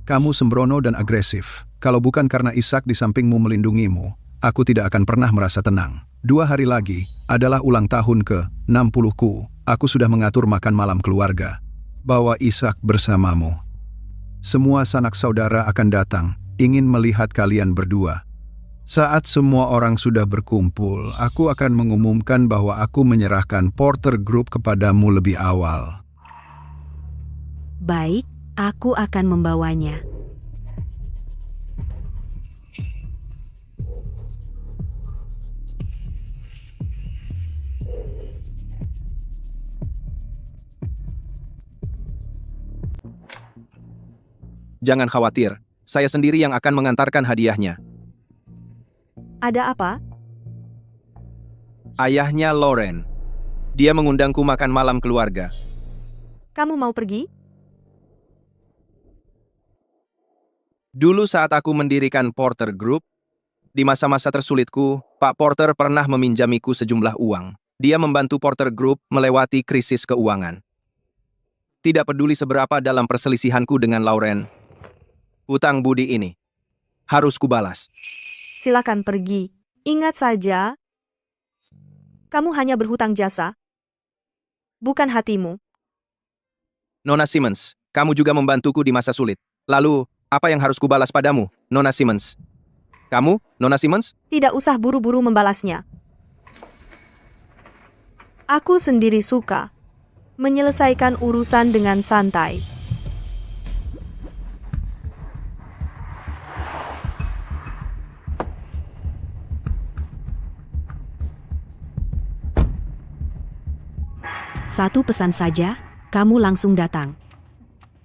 Kamu sembrono dan agresif. Kalau bukan karena Isaac di sampingmu melindungimu, aku tidak akan pernah merasa tenang. 2 hari lagi adalah ulang tahun ke-60ku. Aku sudah mengatur makan malam keluarga. Bawa Isaac bersamamu. Semua sanak saudara akan datang, ingin melihat kalian berdua. Saat semua orang sudah berkumpul, aku akan mengumumkan bahwa aku menyerahkan Porter Group kepadamu lebih awal. Baik, aku akan membawanya. Jangan khawatir, saya sendiri yang akan mengantarkan hadiahnya. Ada apa? Ayahnya Lauren. Dia mengundangku makan malam keluarga. Kamu mau pergi? Dulu saat aku mendirikan Porter Group, di masa-masa tersulitku, Pak Porter pernah meminjamiku sejumlah uang. Dia membantu Porter Group melewati krisis keuangan. Tidak peduli seberapa dalam perselisihanku dengan Lauren, hutang budi ini harus kubalas. Silakan pergi. Ingat saja, kamu hanya berhutang jasa, bukan hatimu. Nona Simmons, kamu juga membantuku di masa sulit. Lalu, apa yang harus kubalas padamu, Nona Simmons? Kamu, Nona Simmons? Tidak usah buru-buru membalasnya. Aku sendiri suka menyelesaikan urusan dengan santai. Satu pesan saja, kamu langsung datang.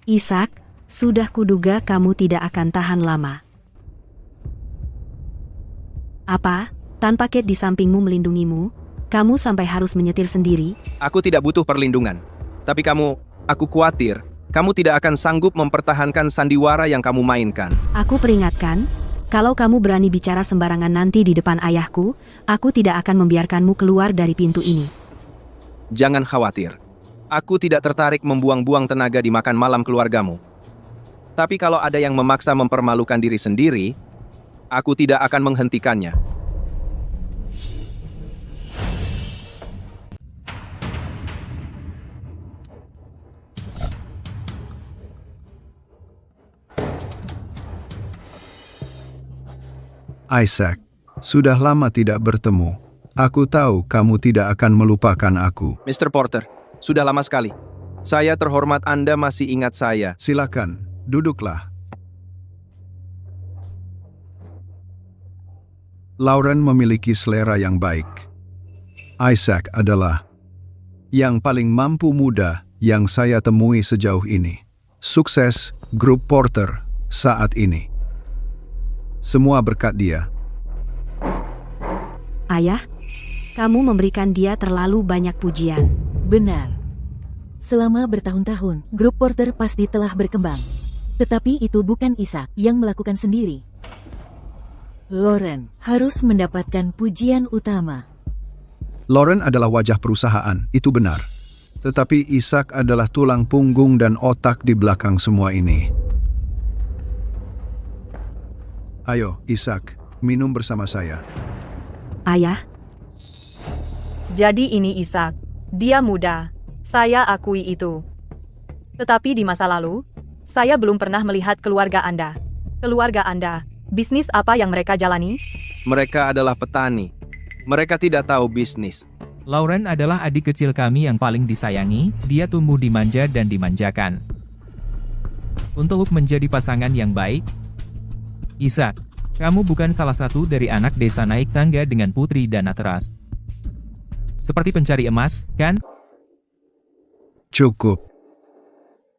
Isaac, sudah kuduga kamu tidak akan tahan lama. Apa? Tanpa Kate di sampingmu melindungimu, kamu sampai harus menyetir sendiri? Aku tidak butuh perlindungan. Tapi aku khawatir, kamu tidak akan sanggup mempertahankan sandiwara yang kamu mainkan. Aku peringatkan, kalau kamu berani bicara sembarangan nanti di depan ayahku, aku tidak akan membiarkanmu keluar dari pintu ini. Jangan khawatir. Aku tidak tertarik membuang-buang tenaga di makan malam keluargamu. Tapi kalau ada yang memaksa mempermalukan diri sendiri, aku tidak akan menghentikannya. Isaac, sudah lama tidak bertemu. Aku tahu kamu tidak akan melupakan aku. Mr. Porter, sudah lama sekali. Saya terhormat Anda masih ingat saya. Silakan, duduklah. Lauren memiliki selera yang baik. Isaac adalah yang paling mampu muda yang saya temui sejauh ini. Sukses grup Porter saat ini. Semua berkat dia. Ayah, kamu memberikan dia terlalu banyak pujian. Benar. Selama bertahun-tahun, grup Porter pasti telah berkembang. Tetapi itu bukan Isaac yang melakukan sendiri. Lauren harus mendapatkan pujian utama. Lauren adalah wajah perusahaan, itu benar. Tetapi Isaac adalah tulang punggung dan otak di belakang semua ini. Ayo, Isaac, minum bersama saya. Ayah, jadi ini Isaac. Dia muda. Saya akui itu. Tetapi di masa lalu, saya belum pernah melihat keluarga Anda. Keluarga Anda, bisnis apa yang mereka jalani? Mereka adalah petani. Mereka tidak tahu bisnis. Lauren adalah adik kecil kami yang paling disayangi, dia tumbuh dimanja dan dimanjakan. Untuk menjadi pasangan yang baik, Isaac, kamu bukan salah satu dari anak desa naik tangga dengan putri dana teras. Seperti pencari emas, kan? Cukup.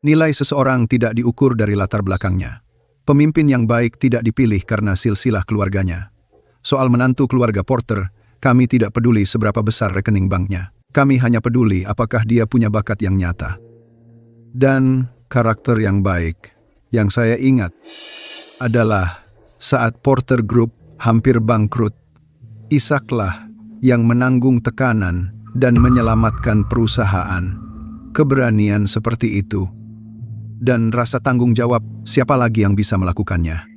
Nilai seseorang tidak diukur dari latar belakangnya. Pemimpin yang baik tidak dipilih karena silsilah keluarganya. Soal menantu keluarga Porter, kami tidak peduli seberapa besar rekening banknya. Kami hanya peduli apakah dia punya bakat yang nyata. Dan karakter yang baik. Yang saya ingat adalah saat Porter Group hampir bangkrut, Isaac-lah yang menanggung tekanan dan menyelamatkan perusahaan. Keberanian seperti itu dan rasa tanggung jawab, siapa lagi yang bisa melakukannya?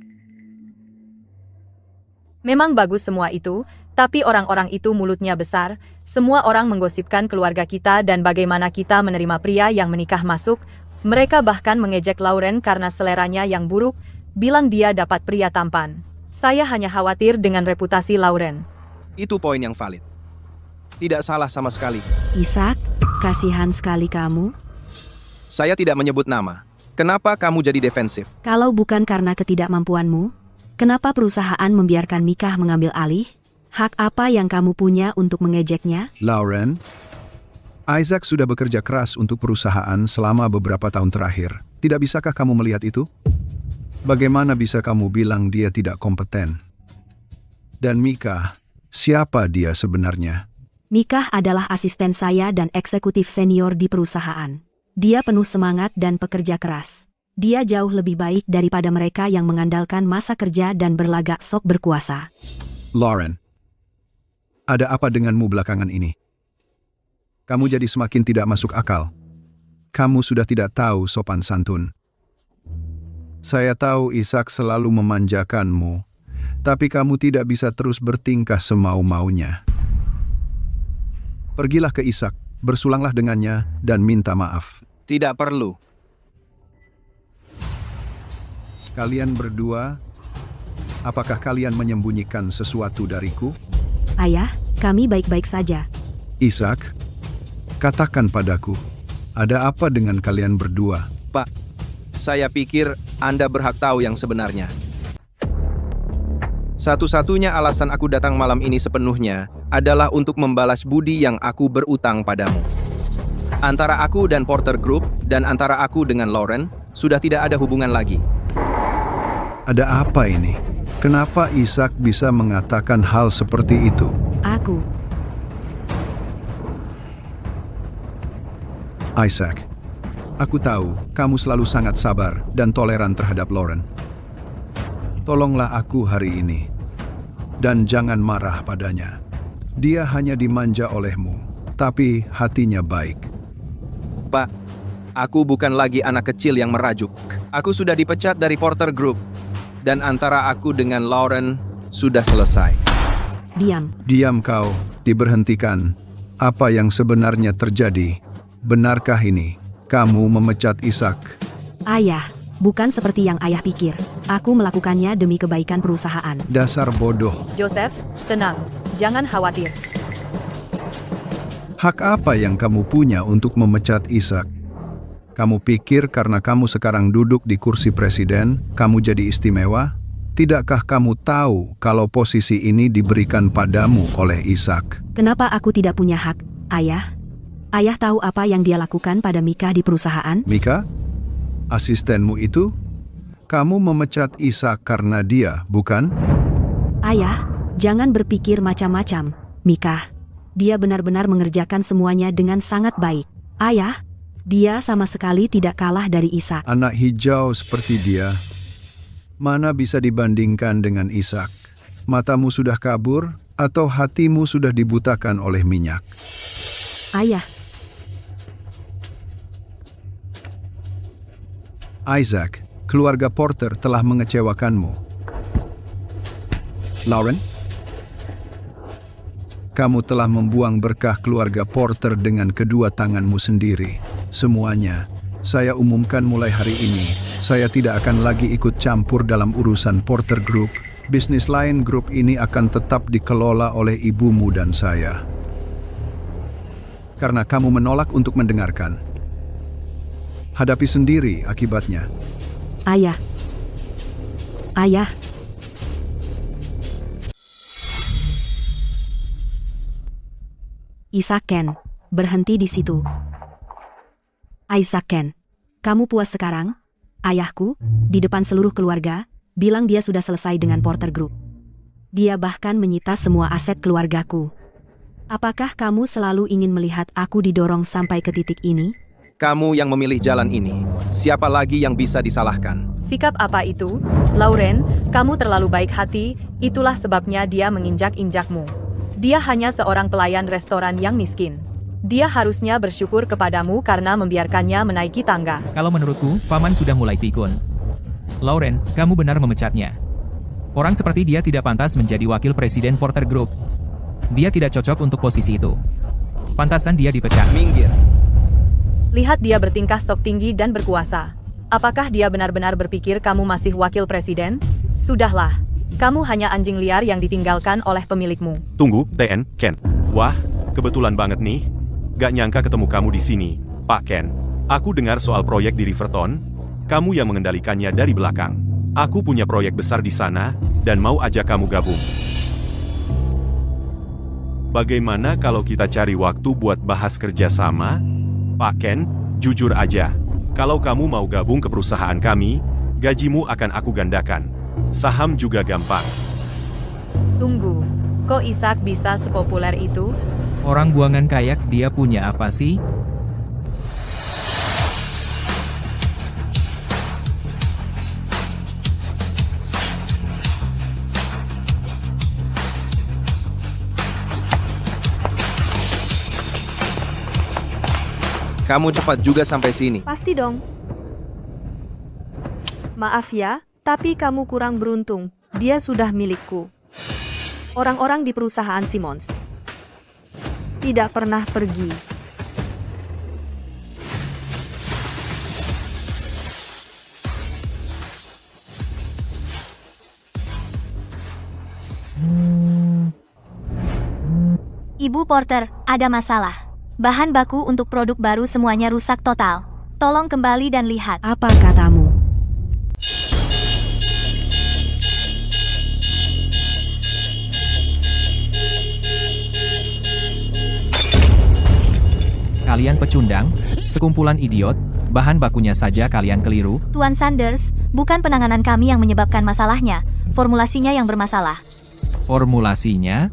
Memang bagus semua itu, tapi orang-orang itu mulutnya besar. Semua orang menggosipkan keluarga kita dan bagaimana kita menerima pria yang menikah masuk. Mereka bahkan mengejek Lauren karena seleranya yang buruk, bilang dia dapat pria tampan. Saya hanya khawatir dengan reputasi Lauren. Itu poin yang valid. Tidak salah sama sekali. Isaac, kasihan sekali kamu. Saya tidak menyebut nama. Kenapa kamu jadi defensif? Kalau bukan karena ketidakmampuanmu, kenapa perusahaan membiarkan Micah mengambil alih? Hak apa yang kamu punya untuk mengejeknya? Lauren, Isaac sudah bekerja keras untuk perusahaan selama beberapa tahun terakhir. Tidak bisakah kamu melihat itu? Bagaimana bisa kamu bilang dia tidak kompeten? Dan Micah, siapa dia sebenarnya? Mikah adalah asisten saya dan eksekutif senior di perusahaan. Dia penuh semangat dan pekerja keras. Dia jauh lebih baik daripada mereka yang mengandalkan masa kerja dan berlagak sok berkuasa. Lauren, ada apa denganmu belakangan ini? Kamu jadi semakin tidak masuk akal. Kamu sudah tidak tahu sopan santun. Saya tahu Isaac selalu memanjakanmu, tapi kamu tidak bisa terus bertingkah semau-maunya. Pergilah ke Isaac, bersulanglah dengannya, dan minta maaf. Tidak perlu. Kalian berdua, apakah kalian menyembunyikan sesuatu dariku? Ayah, kami baik-baik saja. Isaac, katakan padaku, ada apa dengan kalian berdua? Pak, saya pikir Anda berhak tahu yang sebenarnya. Satu-satunya alasan aku datang malam ini sepenuhnya adalah untuk membalas budi yang aku berutang padamu. Antara aku dan Porter Group dan antara aku dengan Lauren sudah tidak ada hubungan lagi. Ada apa ini? Kenapa Isaac bisa mengatakan hal seperti itu? Isaac, aku tahu kamu selalu sangat sabar dan toleran terhadap Lauren. Tolonglah aku hari ini, dan jangan marah padanya. Dia hanya dimanja olehmu, tapi hatinya baik. Pak, aku bukan lagi anak kecil yang merajuk. Aku sudah dipecat dari Porter Group, dan antara aku dengan Lauren sudah selesai. Diam kau, diberhentikan. Apa yang sebenarnya terjadi? Benarkah ini? Kamu memecat Isaac? Ayah, bukan seperti yang ayah pikir. Aku melakukannya demi kebaikan perusahaan. Dasar bodoh. Joseph, tenang. Jangan khawatir. Hak apa yang kamu punya untuk memecat Isaac? Kamu pikir karena kamu sekarang duduk di kursi presiden, kamu jadi istimewa? Tidakkah kamu tahu kalau posisi ini diberikan padamu oleh Isaac? Kenapa aku tidak punya hak, ayah? Ayah tahu apa yang dia lakukan pada Mikah di perusahaan? Mikah? Asistenmu itu? Kamu memecat Isaac karena dia, bukan? Ayah, jangan berpikir macam-macam. Mikah, dia benar-benar mengerjakan semuanya dengan sangat baik. Ayah, dia sama sekali tidak kalah dari Isaac. Anak hijau seperti dia, mana bisa dibandingkan dengan Isaac? Matamu sudah kabur atau hatimu sudah dibutakan oleh minyak? Ayah. Isaac, keluarga Porter telah mengecewakanmu. Lauren, kamu telah membuang berkah keluarga Porter dengan kedua tanganmu sendiri. Semuanya, saya umumkan mulai hari ini, saya tidak akan lagi ikut campur dalam urusan Porter Group. Bisnis lain grup ini akan tetap dikelola oleh ibumu dan saya. Karena kamu menolak untuk mendengarkan. Hadapi sendiri akibatnya. Ayah. Ayah. Isaac Ken, berhenti di situ. Isaac Ken, kamu puas sekarang? Ayahku, di depan seluruh keluarga, bilang dia sudah selesai dengan Porter Group. Dia bahkan menyita semua aset keluargaku. Apakah kamu selalu ingin melihat aku didorong sampai ke titik ini? Kamu yang memilih jalan ini. Siapa lagi yang bisa disalahkan? Sikap apa itu? Lauren, kamu terlalu baik hati, itulah sebabnya dia menginjak-injakmu. Dia hanya seorang pelayan restoran yang miskin. Dia harusnya bersyukur kepadamu karena membiarkannya menaiki tangga. Kalau menurutku, Paman sudah mulai pikun. Lauren, kamu benar memecatnya. Orang seperti dia tidak pantas menjadi wakil presiden Porter Group. Dia tidak cocok untuk posisi itu. Pantasan dia dipecat. Minggir. Lihat dia bertingkah sok tinggi dan berkuasa. Apakah dia benar-benar berpikir kamu masih wakil presiden? Sudahlah. Kamu hanya anjing liar yang ditinggalkan oleh pemilikmu. Tunggu, TN, Ken. Wah, kebetulan banget nih. Gak nyangka ketemu kamu di sini, Pak Ken. Aku dengar soal proyek di Riverton. Kamu yang mengendalikannya dari belakang. Aku punya proyek besar di sana, dan mau ajak kamu gabung. Bagaimana kalau kita cari waktu buat bahas kerjasama? Pak Ken, jujur aja. Kalau kamu mau gabung ke perusahaan kami, gajimu akan aku gandakan. Saham juga gampang. Tunggu, kok Isaac bisa sepopuler itu? Orang buangan kayak dia punya apa sih? Kamu cepat juga sampai sini. Pasti dong. Maaf ya, tapi kamu kurang beruntung. Dia sudah milikku. Orang-orang di perusahaan Simmons tidak pernah pergi. Ibu Porter, ada masalah. Bahan baku untuk produk baru semuanya rusak total. Tolong kembali dan lihat. Apa katamu? Kalian pecundang, sekumpulan idiot, bahan bakunya saja kalian keliru. Tuan Sanders, bukan penanganan kami yang menyebabkan masalahnya. Formulasinya yang bermasalah. Formulasinya?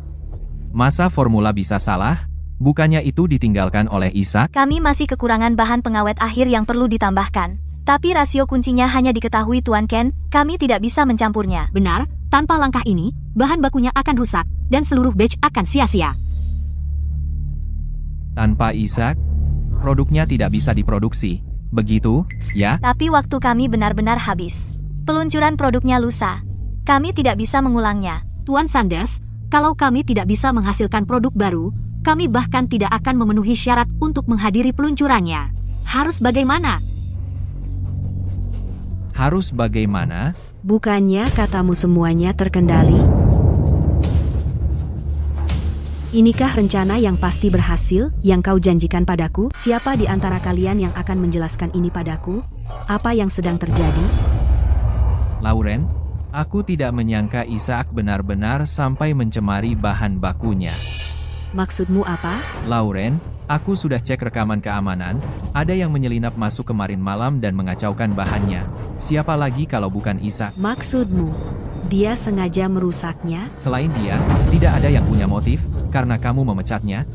Masa formula bisa salah? Bukannya itu ditinggalkan oleh Isaac? Kami masih kekurangan bahan pengawet akhir yang perlu ditambahkan. Tapi rasio kuncinya hanya diketahui Tuan Ken, kami tidak bisa mencampurnya. Benar, tanpa langkah ini, bahan bakunya akan rusak, dan seluruh batch akan sia-sia. Tanpa Isaac, produknya tidak bisa diproduksi. Begitu, ya? Tapi waktu kami benar-benar habis. Peluncuran produknya lusa. Kami tidak bisa mengulangnya. Tuan Sanders, kalau kami tidak bisa menghasilkan produk baru, kami bahkan tidak akan memenuhi syarat untuk menghadiri peluncurannya. Harus bagaimana? Harus bagaimana? Bukannya katamu semuanya terkendali? Inikah rencana yang pasti berhasil, yang kau janjikan padaku? Siapa di antara kalian yang akan menjelaskan ini padaku? Apa yang sedang terjadi? Lauren, aku tidak menyangka Isaac benar-benar sampai mencemari bahan bakunya. Maksudmu apa? Lauren, aku sudah cek rekaman keamanan, ada yang menyelinap masuk kemarin malam dan mengacaukan bahannya. Siapa lagi kalau bukan Isaac? Maksudmu, dia sengaja merusaknya? Selain dia, tidak ada yang punya motif, karena kamu memecatnya,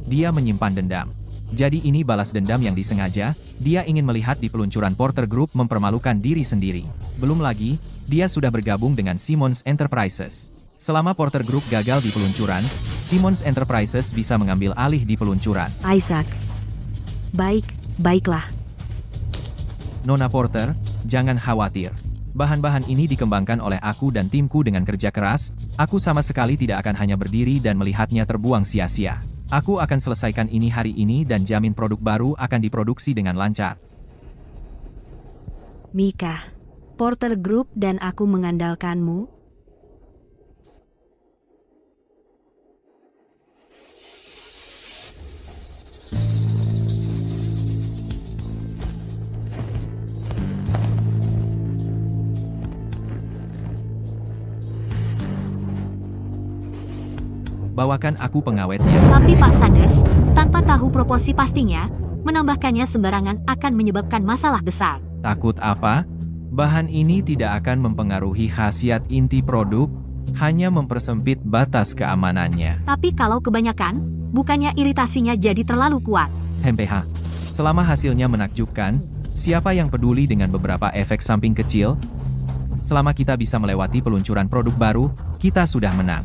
dia menyimpan dendam. Jadi ini balas dendam yang disengaja, dia ingin melihat di peluncuran Porter Group mempermalukan diri sendiri. Belum lagi, dia sudah bergabung dengan Simmons Enterprises. Selama Porter Group gagal di peluncuran, Simmons Enterprises bisa mengambil alih di peluncuran. Isaac. Baiklah. Nona Porter, jangan khawatir. Bahan-bahan ini dikembangkan oleh aku dan timku dengan kerja keras, aku sama sekali tidak akan hanya berdiri dan melihatnya terbuang sia-sia. Aku akan selesaikan ini hari ini dan jamin produk baru akan diproduksi dengan lancar. Mika, Porter Group dan aku mengandalkanmu. Bawakan aku pengawetnya. Tapi Pak Sanders, tanpa tahu proporsi pastinya, menambahkannya sembarangan akan menyebabkan masalah besar. Takut apa? Bahan ini tidak akan mempengaruhi khasiat inti produk, hanya mempersempit batas keamanannya. Tapi kalau kebanyakan, bukannya iritasinya jadi terlalu kuat. Hemph. Selama hasilnya menakjubkan, siapa yang peduli dengan beberapa efek samping kecil? Selama kita bisa melewati peluncuran produk baru, kita sudah menang.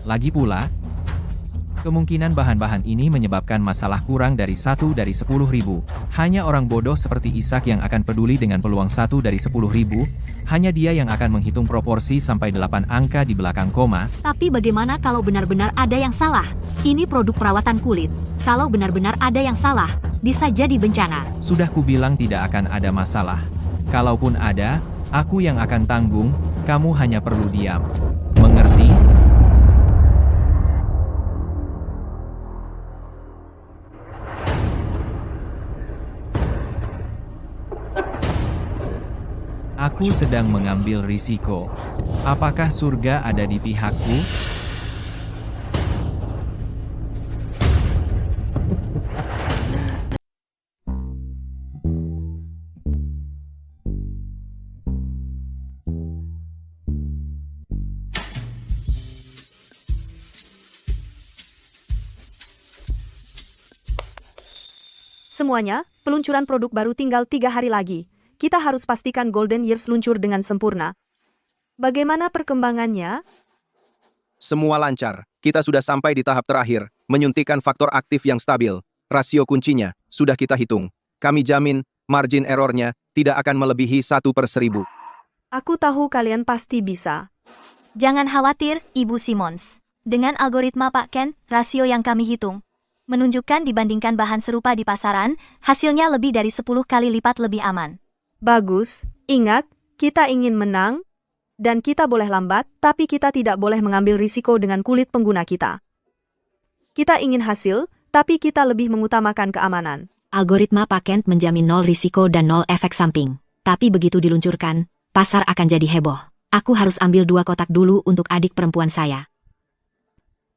Lagi pula, kemungkinan bahan-bahan ini menyebabkan masalah kurang dari 1 dari 10.000. Hanya orang bodoh seperti Isaac yang akan peduli dengan peluang 1 dari 10.000. Hanya dia yang akan menghitung proporsi sampai 8 angka di belakang koma. Tapi bagaimana kalau benar-benar ada yang salah? Ini produk perawatan kulit. Kalau benar-benar ada yang salah, bisa jadi bencana. Sudah kubilang tidak akan ada masalah. Kalaupun ada, aku yang akan tanggung, kamu hanya perlu diam. Mengerti? Aku sedang mengambil risiko. Apakah surga ada di pihakku? Semuanya, peluncuran produk baru tinggal 3 hari lagi. Kita harus pastikan Golden Years luncur dengan sempurna. Bagaimana perkembangannya? Semua lancar. Kita sudah sampai di tahap terakhir, menyuntikkan faktor aktif yang stabil. Rasio kuncinya sudah kita hitung. Kami jamin margin errornya tidak akan melebihi 1/1000. Aku tahu kalian pasti bisa. Jangan khawatir, Ibu Simmons. Dengan algoritma Pak Ken, rasio yang kami hitung menunjukkan dibandingkan bahan serupa di pasaran, hasilnya lebih dari 10 kali lipat lebih aman. Bagus. Ingat, kita ingin menang, dan kita boleh lambat, tapi kita tidak boleh mengambil risiko dengan kulit pengguna kita. Kita ingin hasil, tapi kita lebih mengutamakan keamanan. Algoritma Pak Kent menjamin 0 risiko dan 0 efek samping. Tapi begitu diluncurkan, pasar akan jadi heboh. Aku harus ambil 2 kotak dulu untuk adik perempuan saya.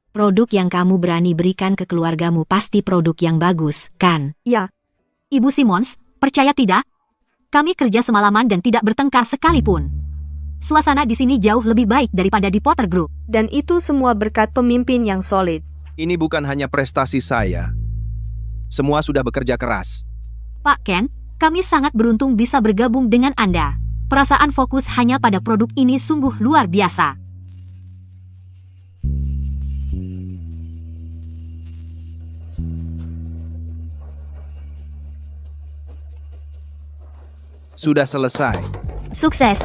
Produk yang kamu berani berikan ke keluargamu pasti produk yang bagus, kan? Ya. Ibu Simmons, percaya tidak? Kami kerja semalaman dan tidak bertengkar sekalipun. Suasana di sini jauh lebih baik daripada di Potter Group. Dan itu semua berkat pemimpin yang solid. Ini bukan hanya prestasi saya. Semua sudah bekerja keras. Pak Ken, kami sangat beruntung bisa bergabung dengan Anda. Perasaan fokus hanya pada produk ini sungguh luar biasa. Sudah selesai. Sukses!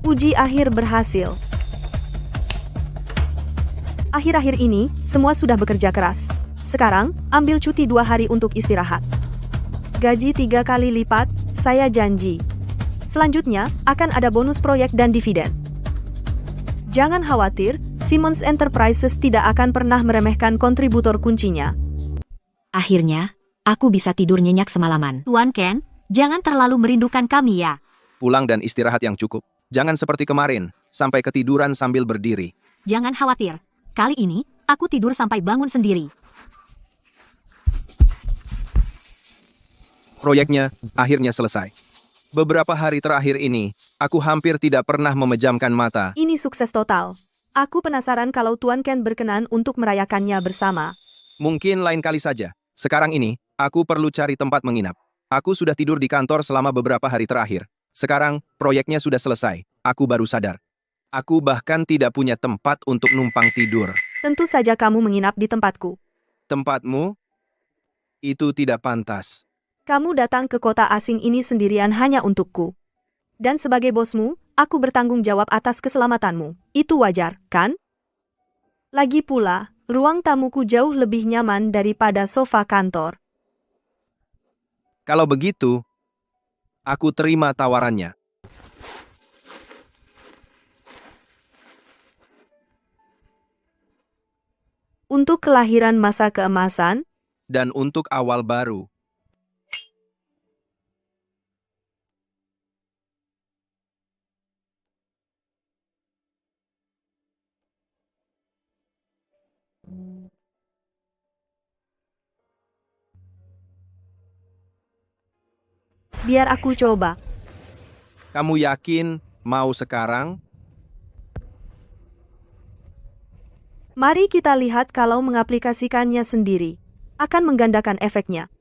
Uji akhir berhasil. Akhir-akhir ini, semua sudah bekerja keras. Sekarang, ambil cuti 2 hari untuk istirahat. Gaji 3 kali lipat, saya janji. Selanjutnya, akan ada bonus proyek dan dividen. Jangan khawatir, Simmons Enterprises tidak akan pernah meremehkan kontributor kuncinya. Akhirnya, aku bisa tidur nyenyak semalaman. Tuan Ken, jangan terlalu merindukan kami ya. Pulang dan istirahat yang cukup. Jangan seperti kemarin, sampai ketiduran sambil berdiri. Jangan khawatir. Kali ini, aku tidur sampai bangun sendiri. Proyeknya akhirnya selesai. Beberapa hari terakhir ini, aku hampir tidak pernah memejamkan mata. Ini sukses total. Aku penasaran kalau Tuan Ken berkenan untuk merayakannya bersama. Mungkin lain kali saja. Sekarang ini, aku perlu cari tempat menginap. Aku sudah tidur di kantor selama beberapa hari terakhir. Sekarang, proyeknya sudah selesai. Aku baru sadar. Aku bahkan tidak punya tempat untuk numpang tidur. Tentu saja kamu menginap di tempatku. Tempatmu? Itu tidak pantas. Kamu datang ke kota asing ini sendirian hanya untukku. Dan sebagai bosmu, aku bertanggung jawab atas keselamatanmu. Itu wajar, kan? Lagi pula, ruang tamuku jauh lebih nyaman daripada sofa kantor. Kalau begitu, aku terima tawarannya. Untuk kelahiran masa keemasan, Dan untuk awal baru. biar aku coba. Kamu yakin mau sekarang? Mari kita lihat kalau mengaplikasikannya sendiri. Akan menggandakan efeknya.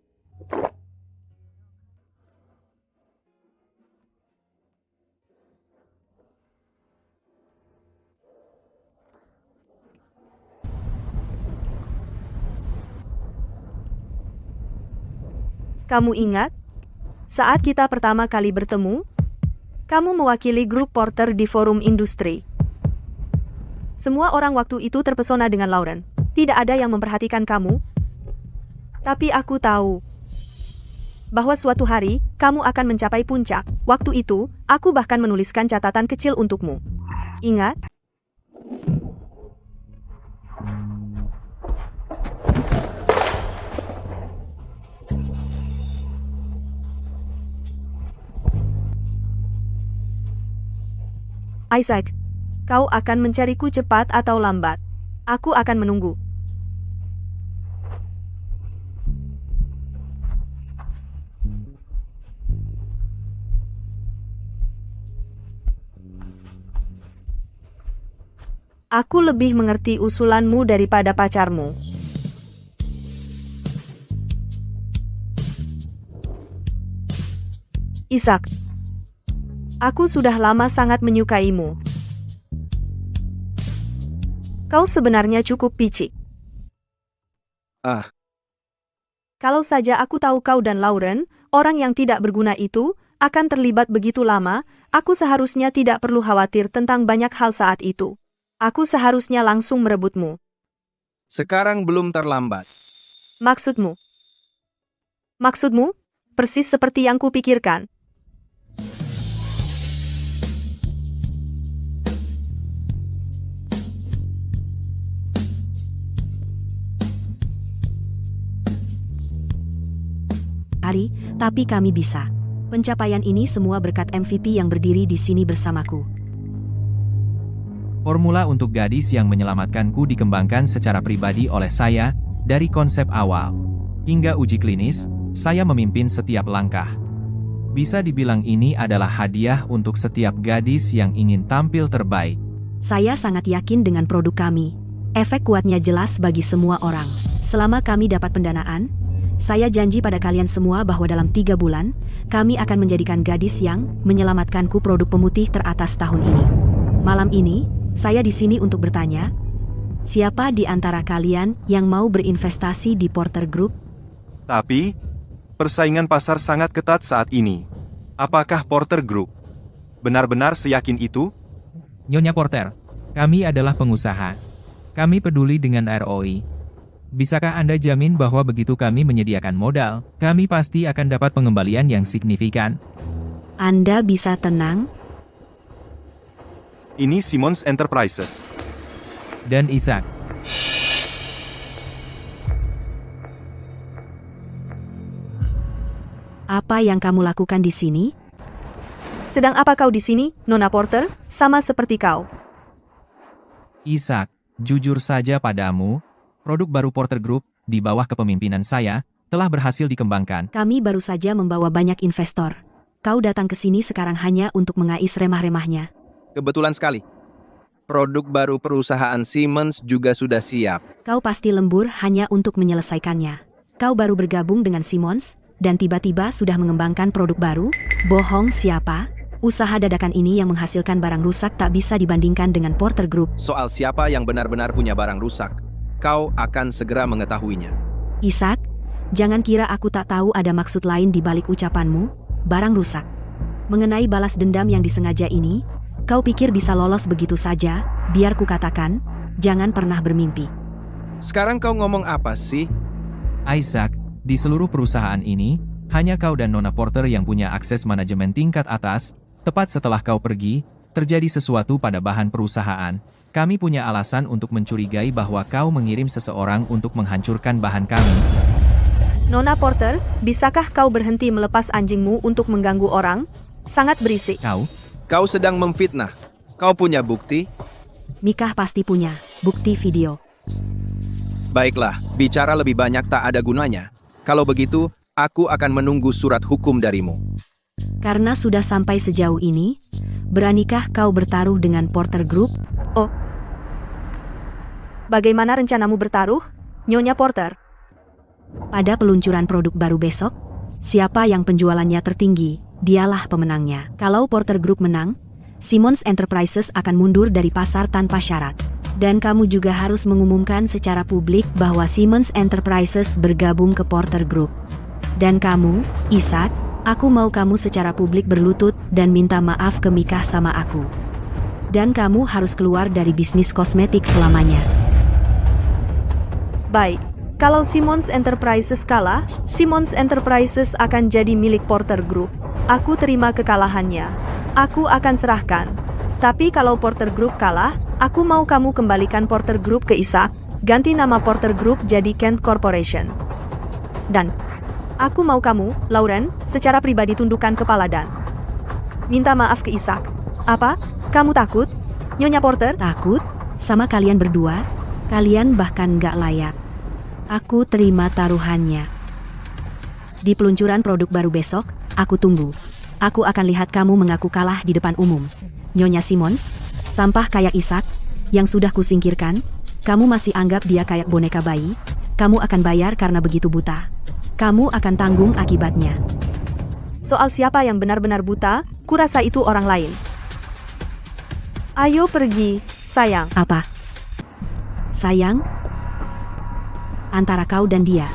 Kamu ingat? Saat kita pertama kali bertemu, kamu mewakili grup Porter di forum industri. Semua orang waktu itu terpesona dengan Lauren. Tidak ada yang memperhatikan kamu. Tapi aku tahu bahwa suatu hari, kamu akan mencapai puncak. Waktu itu, aku bahkan menuliskan catatan kecil untukmu. Ingat? Isaac, kau akan mencariku cepat atau lambat. Aku akan menunggu. Aku lebih mengerti usulanmu daripada pacarmu. Isaac, aku sudah lama sangat menyukaimu. Kau sebenarnya cukup picik. Ah, Kalau saja aku tahu kau dan Lauren, orang yang tidak berguna itu, akan terlibat begitu lama, aku seharusnya tidak perlu khawatir tentang banyak hal saat itu. Aku seharusnya langsung merebutmu. sekarang belum terlambat. Maksudmu? Maksudmu? Persis seperti yang kupikirkan. Ari, tapi kami bisa. Pencapaian ini semua berkat MVP yang berdiri di sini bersamaku. Formula untuk gadis yang menyelamatkanku dikembangkan secara pribadi oleh saya, dari konsep awal hingga uji klinis, saya memimpin setiap langkah. Bisa dibilang ini adalah hadiah untuk setiap gadis yang ingin tampil terbaik. Saya sangat yakin dengan produk kami. Efek kuatnya jelas bagi semua orang. Selama kami dapat pendanaan, saya janji pada kalian semua bahwa dalam 3 bulan, kami akan menjadikan gadis yang menyelamatkanku produk pemutih teratas tahun ini. Malam ini, saya di sini untuk bertanya, siapa di antara kalian yang mau berinvestasi di Porter Group? Tapi, persaingan pasar sangat ketat saat ini. Apakah Porter Group benar-benar seyakin itu? Nyonya Porter, kami adalah pengusaha. Kami peduli dengan ROI. Bisakah Anda jamin bahwa begitu kami menyediakan modal, kami pasti akan dapat pengembalian yang signifikan? Anda bisa tenang? Ini Simmons Enterprises. Dan Isaac. Apa yang kamu lakukan di sini? Sedang apa kau di sini, Nona Porter? Sama seperti kau. Isaac, jujur saja padamu, produk baru Porter Group, di bawah kepemimpinan saya, telah berhasil dikembangkan. Kami baru saja membawa banyak investor. Kau datang ke sini sekarang hanya untuk mengais remah-remahnya. Kebetulan sekali. Produk baru perusahaan Simmons juga sudah siap. Kau pasti lembur hanya untuk menyelesaikannya. Kau baru bergabung dengan Simmons, dan tiba-tiba sudah mengembangkan produk baru? Bohong siapa? Usaha dadakan ini yang menghasilkan barang rusak tak bisa dibandingkan dengan Porter Group. Soal siapa yang benar-benar punya barang rusak, kau akan segera mengetahuinya. Isaac, jangan kira aku tak tahu ada maksud lain di balik ucapanmu, barang rusak. Mengenai balas dendam yang disengaja ini, kau pikir bisa lolos begitu saja? Biar ku katakan, jangan pernah bermimpi. Sekarang kau ngomong apa sih? Isaac, di seluruh perusahaan ini, hanya kau dan Nona Porter yang punya akses manajemen tingkat atas. Tepat setelah kau pergi, terjadi sesuatu pada bahan perusahaan. Kami punya alasan untuk mencurigai bahwa kau mengirim seseorang untuk menghancurkan bahan kami. Nona Porter, bisakah kau berhenti melepas anjingmu untuk mengganggu orang? Sangat berisik. Kau sedang memfitnah. Kau punya bukti? Mikah pasti punya bukti video. Baiklah, bicara lebih banyak tak ada gunanya. Kalau begitu, aku akan menunggu surat hukum darimu. Karena sudah sampai sejauh ini, beranikah kau bertaruh dengan Porter Group? Oh. Bagaimana rencanamu bertaruh, Nyonya Porter? Pada peluncuran produk baru besok, siapa yang penjualannya tertinggi, dialah pemenangnya. Kalau Porter Group menang, Simmons Enterprises akan mundur dari pasar tanpa syarat. Dan kamu juga harus mengumumkan secara publik bahwa Simmons Enterprises bergabung ke Porter Group. Dan kamu, Isaac, aku mau kamu secara publik berlutut dan minta maaf ke Mikah sama aku. Dan kamu harus keluar dari bisnis kosmetik selamanya. Baik, kalau Simmons Enterprises kalah, Simmons Enterprises akan jadi milik Porter Group. Aku terima kekalahannya. Aku akan serahkan. Tapi kalau Porter Group kalah, aku mau kamu kembalikan Porter Group ke Isaac, ganti nama Porter Group jadi Kent Corporation. Dan aku mau kamu, Lauren, secara pribadi tundukkan kepala dan minta maaf ke Isaac. Apa? Kamu takut? Nyonya Porter? Takut? Sama kalian berdua? Kalian bahkan gak layak. Aku terima taruhannya. Di peluncuran produk baru besok, aku tunggu. Aku akan lihat kamu mengaku kalah di depan umum. Nyonya Simmons, sampah kayak Isaac, yang sudah kusingkirkan, kamu masih anggap dia kayak boneka bayi? Kamu akan bayar karena begitu buta. Kamu akan tanggung akibatnya. Soal siapa yang benar-benar buta, kurasa itu orang lain. Ayo pergi, sayang. Apa? Sayang? Antara kau dan dia.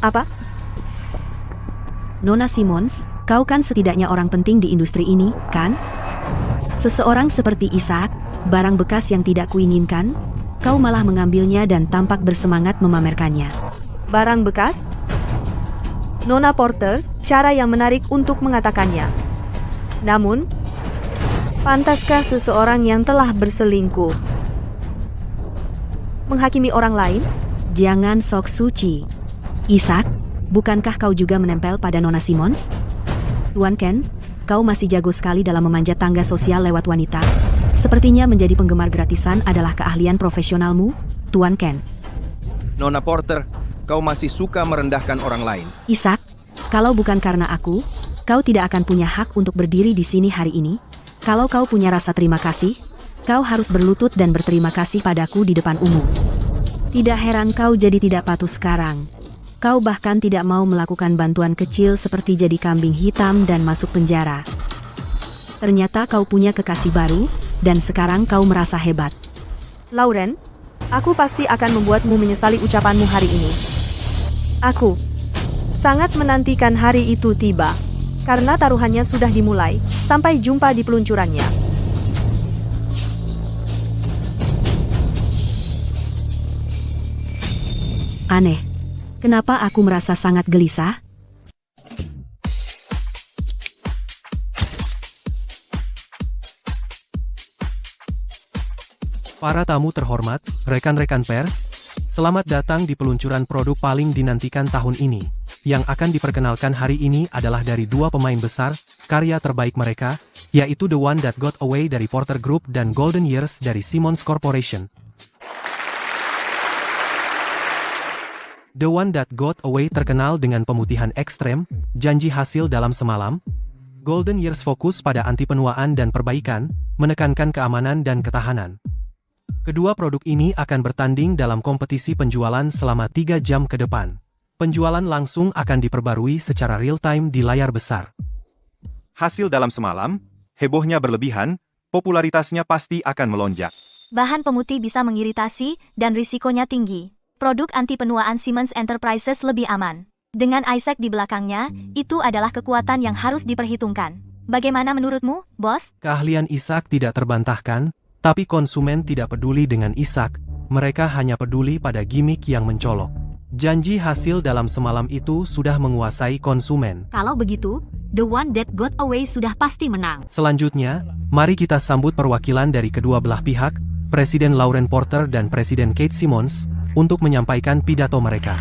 Apa? Nona Simons, kau kan setidaknya orang penting di industri ini, kan? Seseorang seperti Isaac, barang bekas yang tidak kuinginkan, kau malah mengambilnya dan tampak bersemangat memamerkannya. Barang bekas? Nona Porter, cara yang menarik untuk mengatakannya. Namun, pantaskah seseorang yang telah berselingkuh menghakimi orang lain? Jangan sok suci. Isaac, bukankah kau juga menempel pada Nona Simons? Tuan Ken, kau masih jago sekali dalam memanjat tangga sosial lewat wanita. Sepertinya menjadi penggemar gratisan adalah keahlian profesionalmu, Tuan Ken. Nona Porter, kau masih suka merendahkan orang lain. Isaac, kalau bukan karena aku, kau tidak akan punya hak untuk berdiri di sini hari ini. Kalau kau punya rasa terima kasih, kau harus berlutut dan berterima kasih padaku di depan umum. Tidak heran kau jadi tidak patuh sekarang. Kau bahkan tidak mau melakukan bantuan kecil seperti jadi kambing hitam dan masuk penjara. Ternyata kau punya kekasih baru, dan sekarang kau merasa hebat. Lauren, aku pasti akan membuatmu menyesali ucapanmu hari ini. Aku sangat menantikan hari itu tiba, karena taruhannya sudah dimulai. Sampai jumpa di peluncurannya. Aneh. Kenapa aku merasa sangat gelisah? Para tamu terhormat, rekan-rekan pers, selamat datang di peluncuran produk paling dinantikan tahun ini. Yang akan diperkenalkan hari ini adalah dari dua pemain besar, karya terbaik mereka, yaitu The One That Got Away dari Porter Group dan Golden Years dari Simons Corporation. The One That Got Away terkenal dengan pemutihan ekstrem, janji hasil dalam semalam. Golden Years fokus pada anti penuaan dan perbaikan, menekankan keamanan dan ketahanan. Kedua produk ini akan bertanding dalam kompetisi penjualan selama 3 jam ke depan. Penjualan langsung akan diperbarui secara real-time di layar besar. Hasil dalam semalam, hebohnya berlebihan, popularitasnya pasti akan melonjak. Bahan pemutih bisa mengiritasi dan risikonya tinggi. Produk anti penuaan Siemens Enterprises lebih aman. Dengan Isaac di belakangnya, itu adalah kekuatan yang harus diperhitungkan. Bagaimana menurutmu, bos? Keahlian Isaac tidak terbantahkan, tapi konsumen tidak peduli dengan Isaac, mereka hanya peduli pada gimmick yang mencolok. Janji hasil dalam semalam itu sudah menguasai konsumen. Kalau begitu, The One That Got Away sudah pasti menang. Selanjutnya, mari kita sambut perwakilan dari kedua belah pihak, Presiden Lauren Porter dan Presiden Kate Simons, untuk menyampaikan pidato mereka.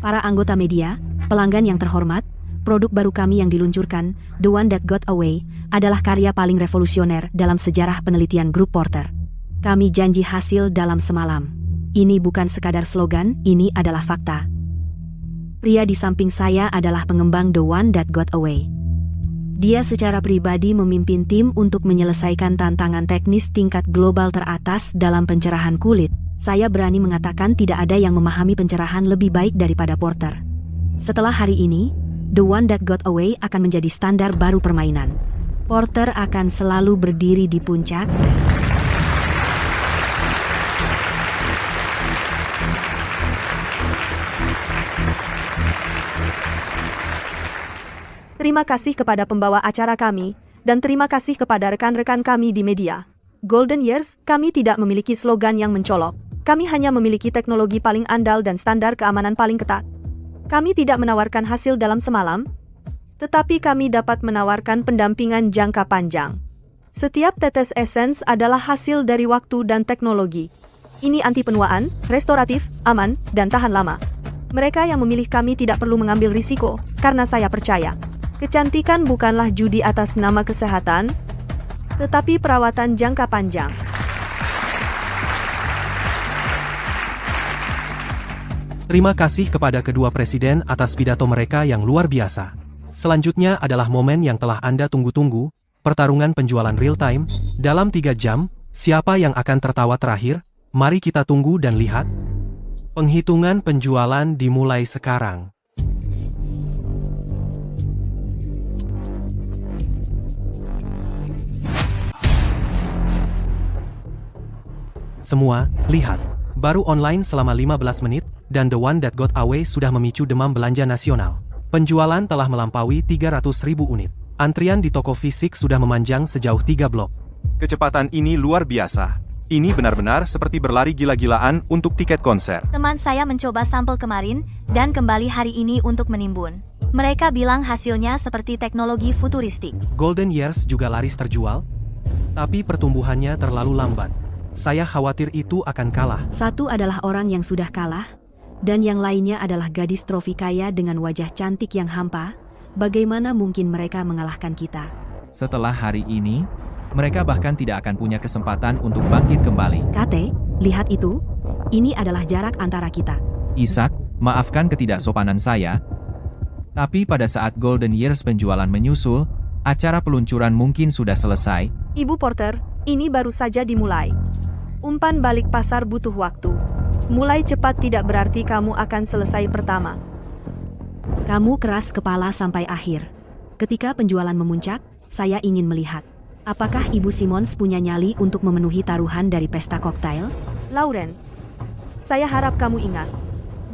Para anggota media, pelanggan yang terhormat, produk baru kami yang diluncurkan, The One That Got Away, adalah karya paling revolusioner dalam sejarah penelitian grup Porter. Kami janji hasil dalam semalam. Ini bukan sekadar slogan, ini adalah fakta. Pria di samping saya adalah pengembang The One That Got Away. Dia secara pribadi memimpin tim untuk menyelesaikan tantangan teknis tingkat global teratas dalam pencerahan kulit. Saya berani mengatakan tidak ada yang memahami pencerahan lebih baik daripada Porter. Setelah hari ini, The One That Got Away akan menjadi standar baru permainan. Porter akan selalu berdiri di puncak. Terima kasih kepada pembawa acara kami, dan terima kasih kepada rekan-rekan kami di media. Golden Years, kami tidak memiliki slogan yang mencolok. Kami hanya memiliki teknologi paling andal dan standar keamanan paling ketat. Kami tidak menawarkan hasil dalam semalam, tetapi kami dapat menawarkan pendampingan jangka panjang. Setiap tetes esens adalah hasil dari waktu dan teknologi. Ini anti penuaan, restoratif, aman, dan tahan lama. Mereka yang memilih kami tidak perlu mengambil risiko, karena saya percaya. Kecantikan bukanlah judi atas nama kesehatan, tetapi perawatan jangka panjang. Terima kasih kepada kedua presiden atas pidato mereka yang luar biasa. Selanjutnya adalah momen yang telah Anda tunggu-tunggu, pertarungan penjualan real-time. Dalam 3 jam, siapa yang akan tertawa terakhir? Mari kita tunggu dan lihat. Penghitungan penjualan dimulai sekarang. Semua, lihat. Baru online selama 15 menit, dan The One That Got Away sudah memicu demam belanja nasional. Penjualan telah melampaui 300.000 unit. Antrian di toko fisik sudah memanjang sejauh 3 blok. Kecepatan ini luar biasa. Ini benar-benar seperti berlari gila-gilaan untuk tiket konser. Teman saya mencoba sampel kemarin, dan kembali hari ini untuk menimbun. Mereka bilang hasilnya seperti teknologi futuristik. Golden Years juga laris terjual, tapi pertumbuhannya terlalu lambat. Saya khawatir itu akan kalah. Satu adalah orang yang sudah kalah, dan yang lainnya adalah gadis trofi kaya dengan wajah cantik yang hampa. Bagaimana mungkin mereka mengalahkan kita? Setelah hari ini, mereka bahkan tidak akan punya kesempatan untuk bangkit kembali. Kate, lihat itu. Ini adalah jarak antara kita. Isaac, maafkan ketidaksopanan saya, tapi pada saat Golden Years penjualan menyusul, acara peluncuran mungkin sudah selesai. Ibu Porter, ini baru saja dimulai. Umpan balik pasar butuh waktu. Mulai cepat tidak berarti kamu akan selesai pertama. Kamu keras kepala sampai akhir. Ketika penjualan memuncak, saya ingin melihat. Apakah Ibu Simmons punya nyali untuk memenuhi taruhan dari pesta koktail? Lauren, saya harap kamu ingat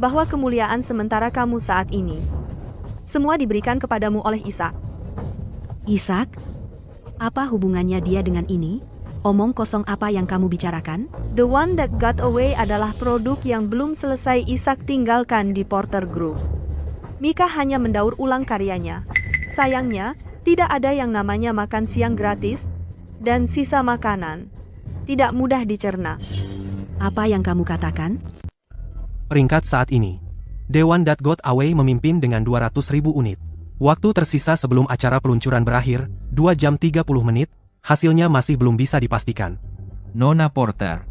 bahwa kemuliaan sementara kamu saat ini semua diberikan kepadamu oleh Isaac. Isaac? Apa hubungannya dia dengan ini? Omong kosong apa yang kamu bicarakan? The One That Got Away adalah produk yang belum selesai Isaac tinggalkan di Porter Group. Mika hanya mendaur ulang karyanya. Sayangnya, tidak ada yang namanya makan siang gratis, dan sisa makanan tidak mudah dicerna. Apa yang kamu katakan? Peringkat saat ini, The One That Got Away memimpin dengan 200.000 unit. Waktu tersisa sebelum acara peluncuran berakhir, 2 jam 30 menit, hasilnya masih belum bisa dipastikan. Nona Porter.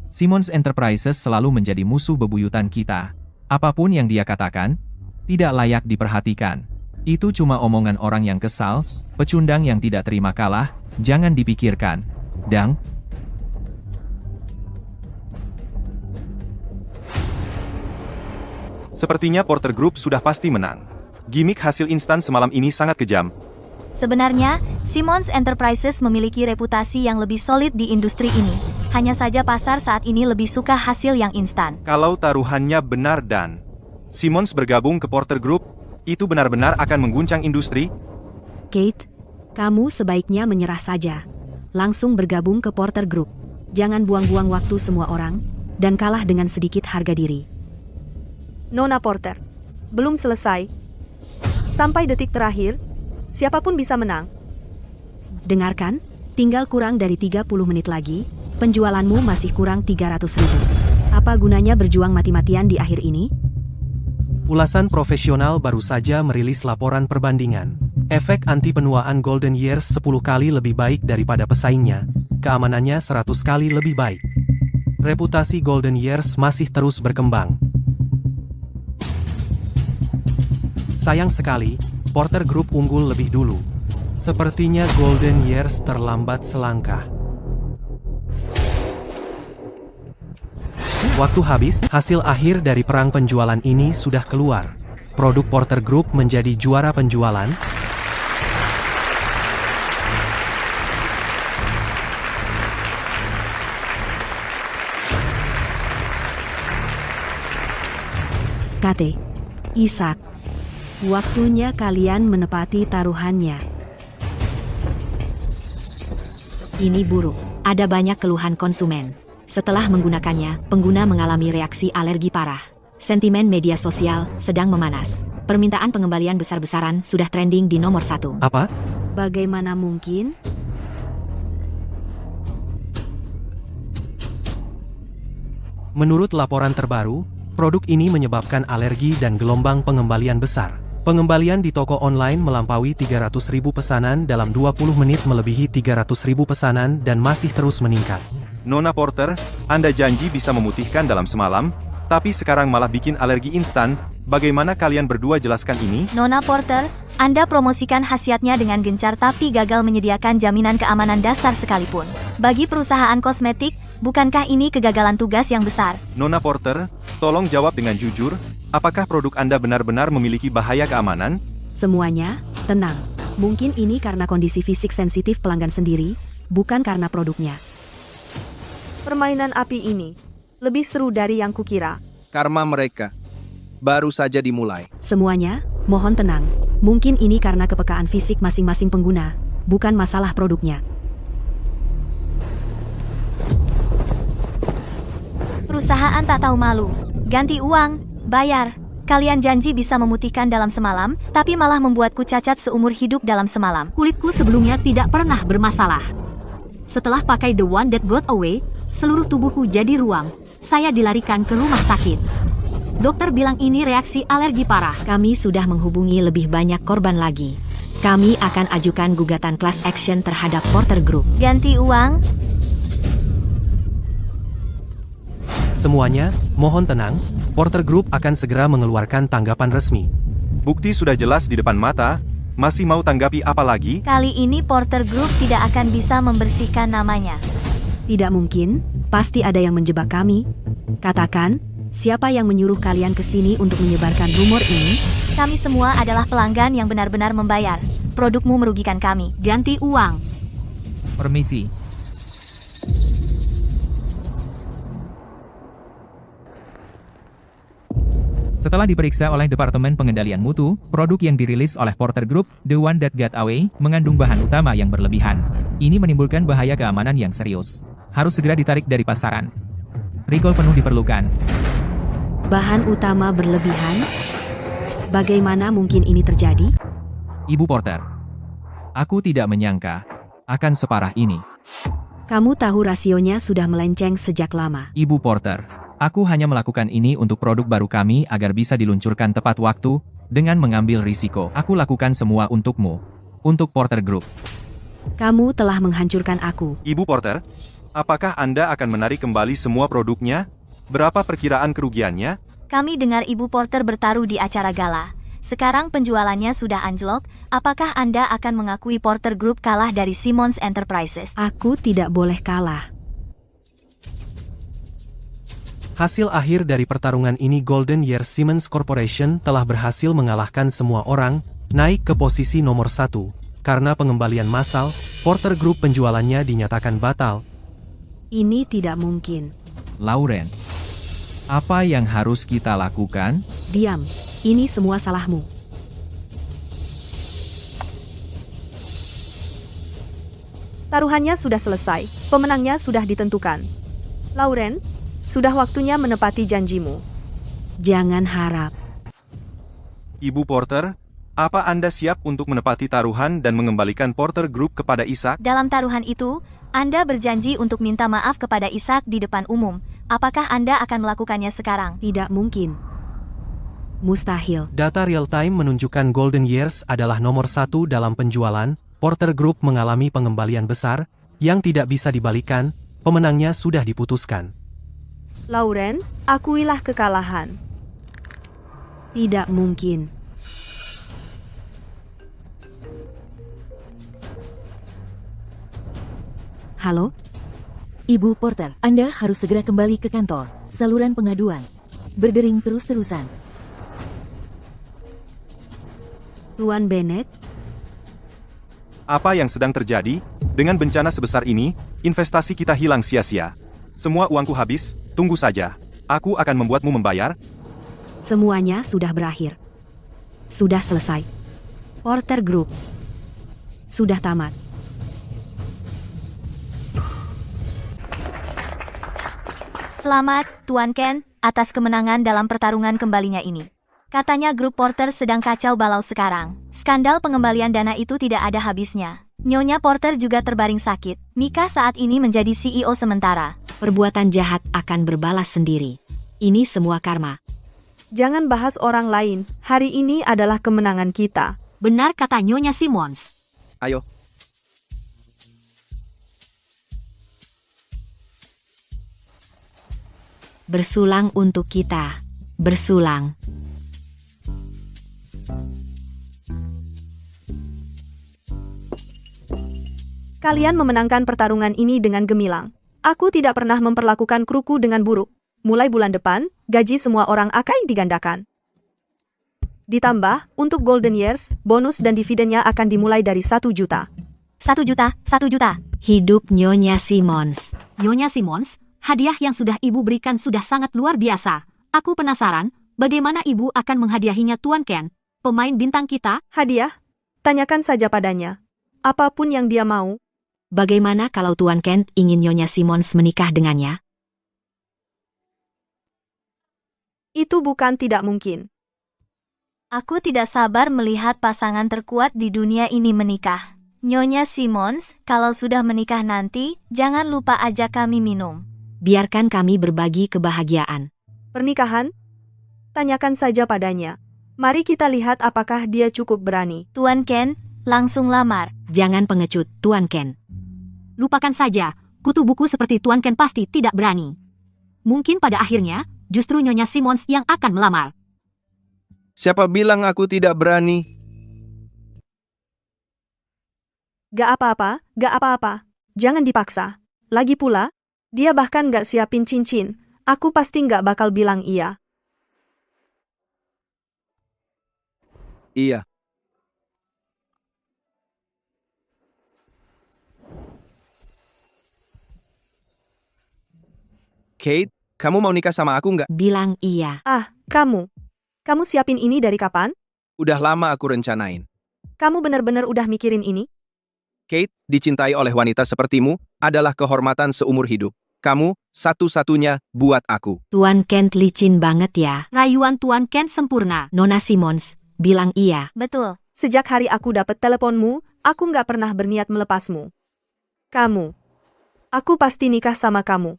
Simmons Enterprises selalu menjadi musuh bebuyutan kita. Apapun yang dia katakan, tidak layak diperhatikan. Itu cuma omongan orang yang kesal, pecundang yang tidak terima kalah, jangan dipikirkan. Dang. Sepertinya Porter Group sudah pasti menang. Gimik hasil instan semalam ini sangat kejam. Sebenarnya, Simmons Enterprises memiliki reputasi yang lebih solid di industri ini. Hanya saja pasar saat ini lebih suka hasil yang instan. Kalau taruhannya benar dan Simmons bergabung ke Porter Group, itu benar-benar akan mengguncang industri. Kate, kamu sebaiknya menyerah saja. Langsung bergabung ke Porter Group. Jangan buang-buang waktu semua orang, dan kalah dengan sedikit harga diri. Nona Porter, belum selesai. Sampai detik terakhir, siapapun bisa menang. Dengarkan, tinggal kurang dari 30 menit lagi, penjualanmu masih kurang 300.000. Apa gunanya berjuang mati-matian di akhir ini? Ulasan profesional baru saja merilis laporan perbandingan. Efek anti penuaan Golden Years 10 kali lebih baik daripada pesaingnya, keamanannya 100 kali lebih baik. Reputasi Golden Years masih terus berkembang. Sayang sekali, Porter Group unggul lebih dulu. Sepertinya Golden Years terlambat selangkah. Waktu habis, hasil akhir dari perang penjualan ini sudah keluar. Produk Porter Group menjadi juara penjualan. Kate, Isaac, waktunya kalian menepati taruhannya. Ini buruk. Ada banyak keluhan konsumen. Setelah menggunakannya, pengguna mengalami reaksi alergi parah. Sentimen media sosial sedang memanas. Permintaan pengembalian besar-besaran sudah trending di nomor 1. Apa? Bagaimana mungkin? Menurut laporan terbaru, produk ini menyebabkan alergi dan gelombang pengembalian besar. Pengembalian di toko online melampaui 300.000 pesanan dalam 20 menit melebihi 300.000 pesanan dan masih terus meningkat. Nona Porter, Anda janji bisa memutihkan dalam semalam? tapi sekarang malah bikin alergi instan. Bagaimana kalian berdua jelaskan ini? Nona Porter, Anda promosikan khasiatnya dengan gencar tapi gagal menyediakan jaminan keamanan dasar sekalipun. Bagi perusahaan kosmetik, bukankah ini kegagalan tugas yang besar? Nona Porter, tolong jawab dengan jujur, apakah produk Anda benar-benar memiliki bahaya keamanan? Semuanya, tenang. Mungkin ini karena kondisi fisik sensitif pelanggan sendiri, bukan karena produknya. Permainan api ini lebih seru dari yang kukira. Karma mereka baru saja dimulai. Semuanya, mohon tenang. Mungkin ini karena kepekaan fisik masing-masing pengguna, bukan masalah produknya. Perusahaan tak tahu malu. Ganti uang, bayar. Kalian janji bisa memutihkan dalam semalam, tapi malah membuatku cacat seumur hidup dalam semalam. Kulitku sebelumnya tidak pernah bermasalah. Setelah pakai The One That Got Away, seluruh tubuhku jadi ruam. Saya dilarikan ke rumah sakit. Dokter bilang ini reaksi alergi parah. Kami sudah menghubungi lebih banyak korban lagi. Kami akan ajukan gugatan class action terhadap Porter Group. Ganti uang? Semuanya, mohon tenang, Porter Group akan segera mengeluarkan tanggapan resmi. Bukti sudah jelas di depan mata, masih mau tanggapi apa lagi? Kali ini Porter Group tidak akan bisa membersihkan namanya. Tidak mungkin, pasti ada yang menjebak kami. Katakan, siapa yang menyuruh kalian ke sini untuk menyebarkan rumor ini? Kami semua adalah pelanggan yang benar-benar membayar. Produkmu merugikan kami. Ganti uang. Permisi. Setelah diperiksa oleh Departemen Pengendalian Mutu, produk yang dirilis oleh Porter Group, The One That Got Away, mengandung bahan utama yang berlebihan. Ini menimbulkan bahaya keamanan yang serius. Harus segera ditarik dari pasaran. Recall penuh diperlukan. Bahan utama berlebihan? Bagaimana mungkin ini terjadi? Ibu Porter, aku tidak menyangka akan separah ini. Kamu tahu rasionya sudah melenceng sejak lama. Ibu Porter, aku hanya melakukan ini untuk produk baru kami agar bisa diluncurkan tepat waktu, dengan mengambil risiko. Aku lakukan semua untukmu. Untuk Porter Group. Kamu telah menghancurkan aku. Ibu Porter, apakah Anda akan menarik kembali semua produknya? Berapa perkiraan kerugiannya? Kami dengar Ibu Porter bertaruh di acara gala. Sekarang penjualannya sudah anjlok, apakah Anda akan mengakui Porter Group kalah dari Simmons Enterprises? Aku tidak boleh kalah. Hasil akhir dari pertarungan ini Golden Year Simmons Corporation telah berhasil mengalahkan semua orang, naik ke posisi nomor 1. Karena pengembalian massal, Porter Group penjualannya dinyatakan batal. Ini tidak mungkin. Lauren, apa yang harus kita lakukan? Diam, ini semua salahmu. Taruhannya sudah selesai, pemenangnya sudah ditentukan. Lauren, sudah waktunya menepati janjimu. Jangan harap. Ibu Porter, apa Anda siap untuk menepati taruhan dan mengembalikan Porter Group kepada Isaac? Dalam taruhan itu, Anda berjanji untuk minta maaf kepada Isaac di depan umum. Apakah Anda akan melakukannya sekarang? Tidak mungkin. Mustahil. Data real-time menunjukkan Golden Years adalah nomor 1 dalam penjualan. Porter Group mengalami pengembalian besar, yang tidak bisa dibalikan, pemenangnya sudah diputuskan. Lauren, akuilah kekalahan. Tidak mungkin. Halo? Ibu Porter, Anda harus segera kembali ke kantor. Saluran pengaduan berdering terus-terusan. Tuan Bennett? Apa yang sedang terjadi? Dengan bencana sebesar ini, investasi kita hilang sia-sia. Semua uangku habis, tunggu saja. Aku akan membuatmu membayar. Semuanya sudah berakhir. Sudah selesai. Porter Group. Sudah tamat. Selamat, Tuan Ken, atas kemenangan dalam pertarungan kembalinya ini. Katanya grup Porter sedang kacau balau sekarang. Skandal pengembalian dana itu tidak ada habisnya. Nyonya Porter juga terbaring sakit. Mika saat ini menjadi CEO sementara. Perbuatan jahat akan berbalas sendiri. Ini semua karma. Jangan bahas orang lain. Hari ini adalah kemenangan kita. Benar kata Nyonya Simmons. Ayo. Bersulang untuk kita. Bersulang. Kalian memenangkan pertarungan ini dengan gemilang. Aku tidak pernah memperlakukan kruku dengan buruk. Mulai bulan depan, gaji semua orang akan digandakan. Ditambah, untuk Golden Years, bonus dan dividennya akan dimulai dari 1 juta. 1 juta, 1 juta. Hidup Nyonya Simons. Nyonya Simons, hadiah yang sudah ibu berikan sudah sangat luar biasa. Aku penasaran, bagaimana ibu akan menghadiahinya Tuan Ken, pemain bintang kita? Hadiah? Tanyakan saja padanya. Apapun yang dia mau. Bagaimana kalau Tuan Ken ingin Nyonya Simons menikah dengannya? Itu bukan tidak mungkin. Aku tidak sabar melihat pasangan terkuat di dunia ini menikah. Nyonya Simons, kalau sudah menikah nanti, jangan lupa ajak kami minum. Biarkan kami berbagi kebahagiaan. Pernikahan? Tanyakan saja padanya. Mari kita lihat apakah dia cukup berani. Tuan Ken, langsung lamar. Jangan pengecut, Tuan Ken. Lupakan saja, kutu buku seperti Tuan Ken pasti tidak berani. Mungkin pada akhirnya, justru Nyonya Simons yang akan melamar. Siapa bilang aku tidak berani? Gak apa-apa, gak apa-apa. Jangan dipaksa. Lagi pula, dia bahkan gak siapin cincin. Aku pasti gak bakal bilang iya. Iya. Kate, kamu mau nikah sama aku nggak? Bilang iya. Ah, kamu. Kamu siapin ini dari kapan? Udah lama aku rencanain. Kamu benar-benar udah mikirin ini? Kate, dicintai oleh wanita sepertimu adalah kehormatan seumur hidup. Kamu satu-satunya buat aku. Tuan Ken licin banget ya. Rayuan Tuan Ken sempurna. Nona Simons, bilang iya. Betul. Sejak hari aku dapat teleponmu, aku nggak pernah berniat melepasmu. Kamu. Aku pasti nikah sama kamu.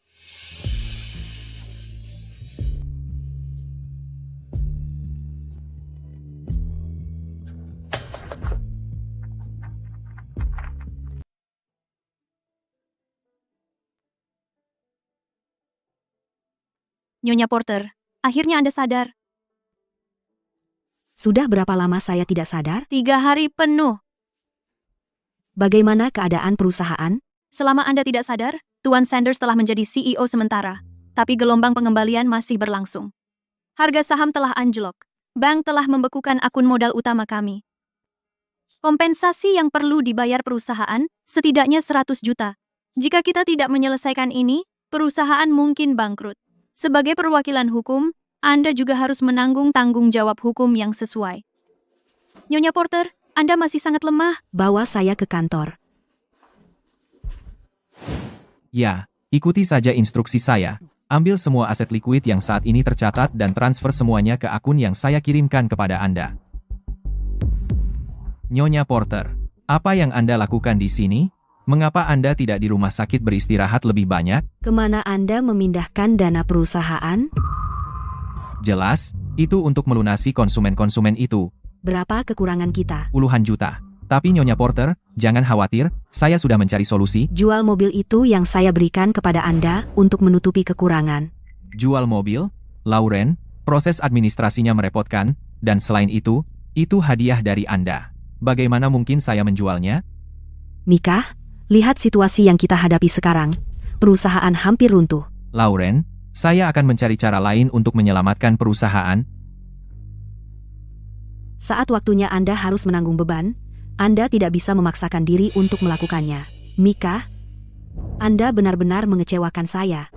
Nyonya Porter, akhirnya Anda sadar. Sudah berapa lama saya tidak sadar? 3 hari penuh. Bagaimana keadaan perusahaan? Selama Anda tidak sadar, Tuan Sanders telah menjadi CEO sementara, tapi gelombang pengembalian masih berlangsung. Harga saham telah anjlok. Bank telah membekukan akun modal utama kami. Kompensasi yang perlu dibayar perusahaan setidaknya 100 juta. Jika kita tidak menyelesaikan ini, perusahaan mungkin bangkrut. Sebagai perwakilan hukum, Anda juga harus menanggung tanggung jawab hukum yang sesuai. Nyonya Porter, Anda masih sangat lemah. Bawa saya ke kantor. Ya, ikuti saja instruksi saya. Ambil semua aset likuid yang saat ini tercatat dan transfer semuanya ke akun yang saya kirimkan kepada Anda. Nyonya Porter, apa yang Anda lakukan di sini? Mengapa Anda tidak di rumah sakit beristirahat lebih banyak? Kemana Anda memindahkan dana perusahaan? Jelas, itu untuk melunasi konsumen-konsumen itu. Berapa kekurangan kita? Puluhan juta. Tapi Nyonya Porter, jangan khawatir, saya sudah mencari solusi. Jual mobil itu yang saya berikan kepada Anda untuk menutupi kekurangan. Jual mobil? Lauren, proses administrasinya merepotkan, dan selain itu hadiah dari Anda. Bagaimana mungkin saya menjualnya? Nikah? Lihat situasi yang kita hadapi sekarang. Perusahaan hampir runtuh. Lauren, saya akan mencari cara lain untuk menyelamatkan perusahaan. Saat waktunya Anda harus menanggung beban, Anda tidak bisa memaksakan diri untuk melakukannya. Mika, Anda benar-benar mengecewakan saya.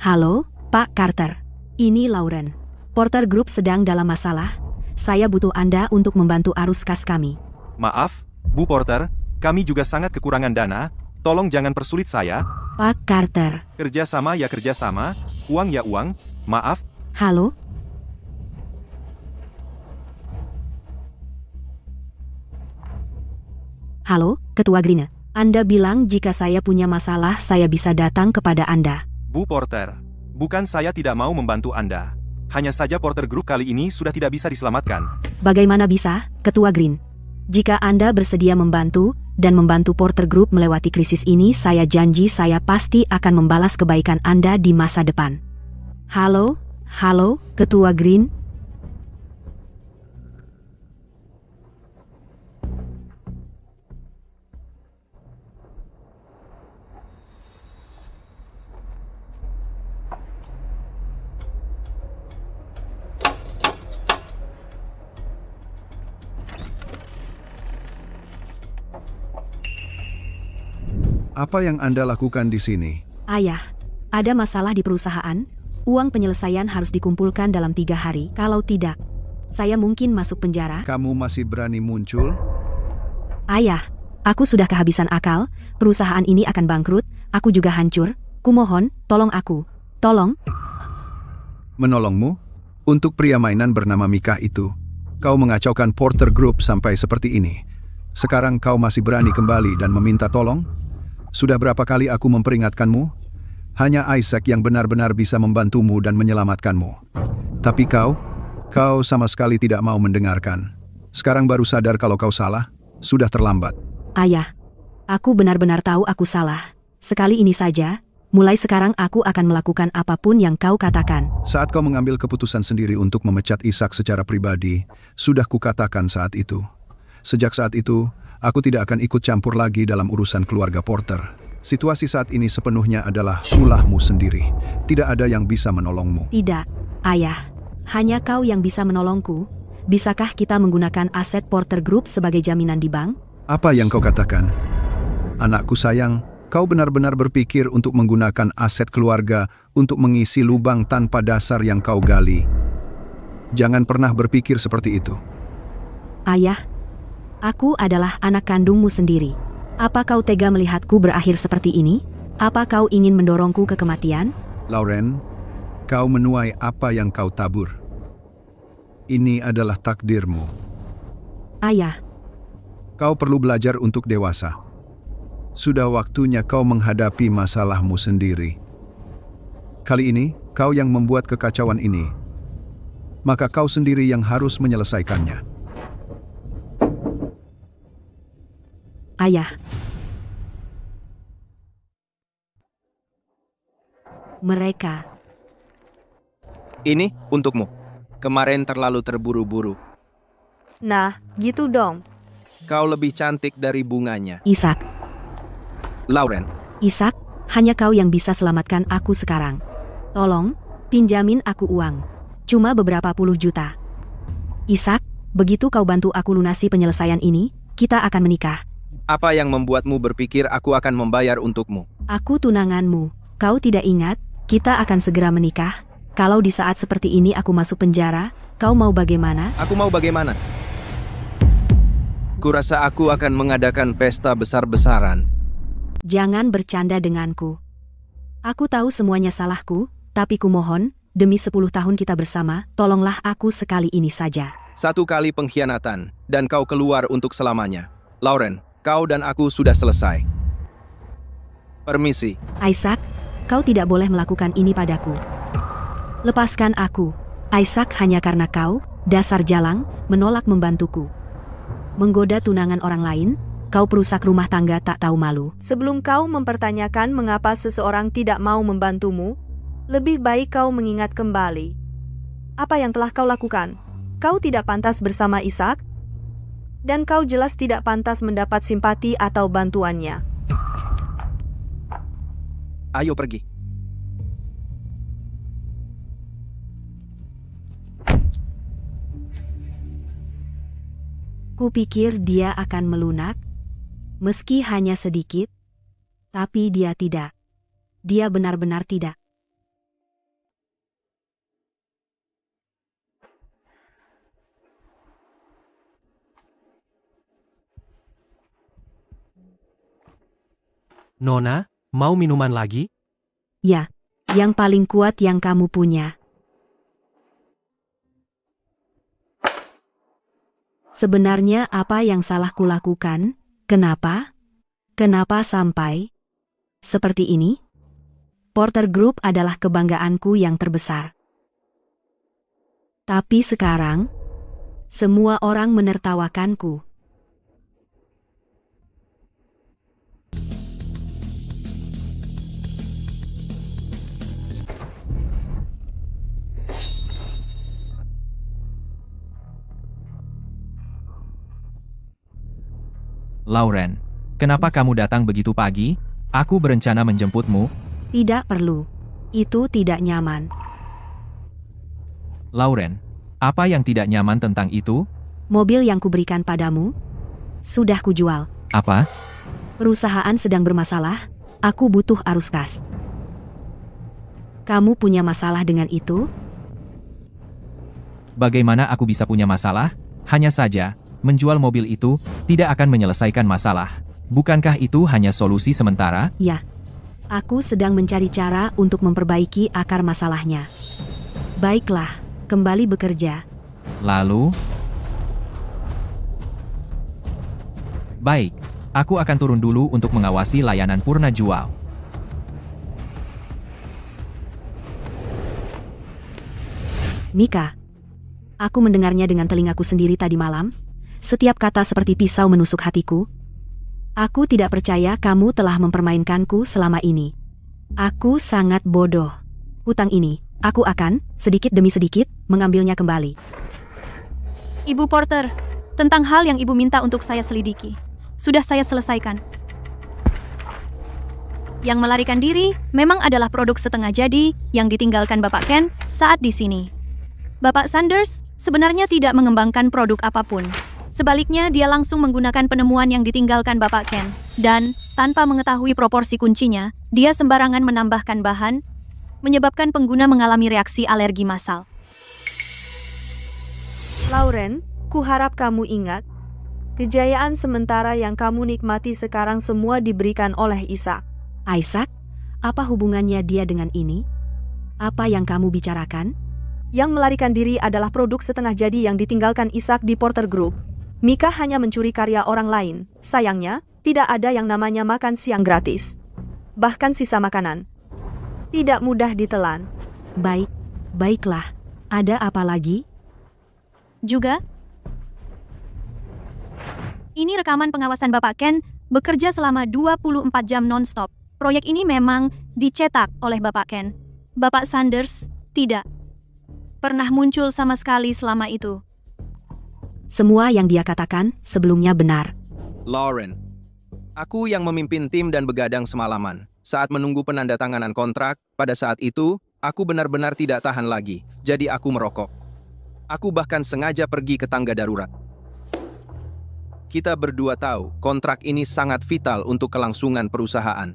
Halo, Pak Carter. Ini Lauren. Porter Group sedang dalam masalah. Saya butuh Anda untuk membantu arus kas kami. Maaf, Bu Porter, kami juga sangat kekurangan dana. Tolong jangan persulit saya. Pak Carter. Kerjasama ya kerjasama, uang ya uang. Maaf. Halo? Halo, Ketua Green. Anda bilang jika saya punya masalah saya bisa datang kepada Anda. Bu Porter, bukan saya tidak mau membantu Anda. Hanya saja Porter Group kali ini sudah tidak bisa diselamatkan. Bagaimana bisa, Ketua Green? Jika Anda bersedia membantu, dan membantu Porter Group melewati krisis ini. Saya janji saya pasti akan membalas kebaikan Anda di masa depan. Halo, Ketua Green. Apa yang Anda lakukan di sini? Ayah, ada masalah di perusahaan. Uang penyelesaian harus dikumpulkan dalam 3 hari. Kalau tidak, saya mungkin masuk penjara. Kamu masih berani muncul? Ayah, aku sudah kehabisan akal. Perusahaan ini akan bangkrut. Aku juga hancur. Kumohon, tolong aku. Tolong. Menolongmu? Untuk pria mainan bernama Mika itu, kau mengacaukan Porter Group sampai seperti ini. Sekarang kau masih berani kembali dan meminta tolong? Sudah berapa kali aku memperingatkanmu? Hanya Isaac yang benar-benar bisa membantumu dan menyelamatkanmu. Tapi kau sama sekali tidak mau mendengarkan. Sekarang baru sadar kalau kau salah, sudah terlambat. Ayah, aku benar-benar tahu aku salah. Sekali ini saja, mulai sekarang aku akan melakukan apapun yang kau katakan. Saat kau mengambil keputusan sendiri untuk memecat Isaac secara pribadi, sudah kukatakan saat itu. Sejak saat itu, aku tidak akan ikut campur lagi dalam urusan keluarga Porter. Situasi saat ini sepenuhnya adalah ulahmu sendiri. Tidak ada yang bisa menolongmu. Tidak, Ayah. Hanya kau yang bisa menolongku. Bisakah kita menggunakan aset Porter Group sebagai jaminan di bank? Apa yang kau katakan? Anakku sayang, kau benar-benar berpikir untuk menggunakan aset keluarga untuk mengisi lubang tanpa dasar yang kau gali. Jangan pernah berpikir seperti itu. Ayah, aku adalah anak kandungmu sendiri. Apa kau tega melihatku berakhir seperti ini? Apa kau ingin mendorongku ke kematian? Lauren, kau menuai apa yang kau tabur. Ini adalah takdirmu. Ayah, kau perlu belajar untuk dewasa. Sudah waktunya kau menghadapi masalahmu sendiri. Kali ini, kau yang membuat kekacauan ini. Maka kau sendiri yang harus menyelesaikannya. Ayah. Mereka. Ini untukmu. Kemarin terlalu terburu-buru. Nah, gitu dong. Kau lebih cantik dari bunganya. Isaac. Lauren. Isaac, hanya kau yang bisa selamatkan aku sekarang. Tolong, pinjamin aku uang. Cuma beberapa puluh juta. Isaac, begitu kau bantu aku lunasi penyelesaian ini, kita akan menikah. Apa yang membuatmu berpikir aku akan membayar untukmu? Aku tunanganmu. Kau tidak ingat, kita akan segera menikah. Kalau di saat seperti ini aku masuk penjara, kau mau bagaimana? Aku mau bagaimana? Kurasa aku akan mengadakan pesta besar-besaran. Jangan bercanda denganku. Aku tahu semuanya salahku, tapi kumohon, demi 10 tahun kita bersama, tolonglah aku sekali ini saja. 1 kali pengkhianatan, dan kau keluar untuk selamanya. Lauren, kau dan aku sudah selesai. Permisi. Isaac, kau tidak boleh melakukan ini padaku. Lepaskan aku. Isaac, hanya karena kau, dasar jalang, menolak membantuku. Menggoda tunangan orang lain, kau perusak rumah tangga tak tahu malu. Sebelum kau mempertanyakan mengapa seseorang tidak mau membantumu, lebih baik kau mengingat kembali apa yang telah kau lakukan. Kau tidak pantas bersama Isaac, dan kau jelas tidak pantas mendapat simpati atau bantuannya. Ayo pergi. Kupikir dia akan melunak, meski hanya sedikit, tapi dia tidak. Dia benar-benar tidak. Nona, mau minuman lagi? Ya, yang paling kuat yang kamu punya. Sebenarnya apa yang salah kulakukan? Kenapa? Kenapa sampai seperti ini? Porter Group adalah kebanggaanku yang terbesar. Tapi sekarang, semua orang menertawakanku. Lauren, kenapa kamu datang begitu pagi? Aku berencana menjemputmu. Tidak perlu. Itu tidak nyaman. Lauren, apa yang tidak nyaman tentang itu? Mobil yang kuberikan padamu sudah kujual. Apa? Perusahaan sedang bermasalah. Aku butuh arus kas. Kamu punya masalah dengan itu? Bagaimana aku bisa punya masalah? Hanya saja, menjual mobil itu tidak akan menyelesaikan masalah. Bukankah itu hanya solusi sementara? Ya. Aku sedang mencari cara untuk memperbaiki akar masalahnya. Baiklah, kembali bekerja. Lalu? Baik, aku akan turun dulu untuk mengawasi layanan purna jual. Mika, aku mendengarnya dengan telingaku sendiri tadi malam. Setiap kata seperti pisau menusuk hatiku. Aku tidak percaya kamu telah mempermainkanku selama ini. Aku sangat bodoh. Hutang ini, aku akan, sedikit demi sedikit, mengambilnya kembali. Ibu Porter, tentang hal yang ibu minta untuk saya selidiki, sudah saya selesaikan. Yang melarikan diri memang adalah produk setengah jadi yang ditinggalkan Bapak Ken saat di sini. Bapak Sanders sebenarnya tidak mengembangkan produk apapun. Sebaliknya, dia langsung menggunakan penemuan yang ditinggalkan Bapak Ken. Dan, tanpa mengetahui proporsi kuncinya, dia sembarangan menambahkan bahan, menyebabkan pengguna mengalami reaksi alergi massal. Lauren, kuharap kamu ingat, kejayaan sementara yang kamu nikmati sekarang semua diberikan oleh Isaac. Isaac? Apa hubungannya dia dengan ini? Apa yang kamu bicarakan? Yang melarikan diri adalah produk setengah jadi yang ditinggalkan Isaac di Porter Group. Mika hanya mencuri karya orang lain. Sayangnya, tidak ada yang namanya makan siang gratis. Bahkan sisa makanan tidak mudah ditelan. Baiklah. Ada apa lagi? Juga, ini rekaman pengawasan Bapak Ken bekerja selama 24 jam non-stop. Proyek ini memang dicetak oleh Bapak Ken. Bapak Sanders tidak pernah muncul sama sekali selama itu. Semua yang dia katakan sebelumnya benar. Lauren, aku yang memimpin tim dan begadang semalaman. Saat menunggu penandatanganan kontrak, pada saat itu, aku benar-benar tidak tahan lagi. Jadi aku merokok. Aku bahkan sengaja pergi ke tangga darurat. Kita berdua tahu, kontrak ini sangat vital untuk kelangsungan perusahaan.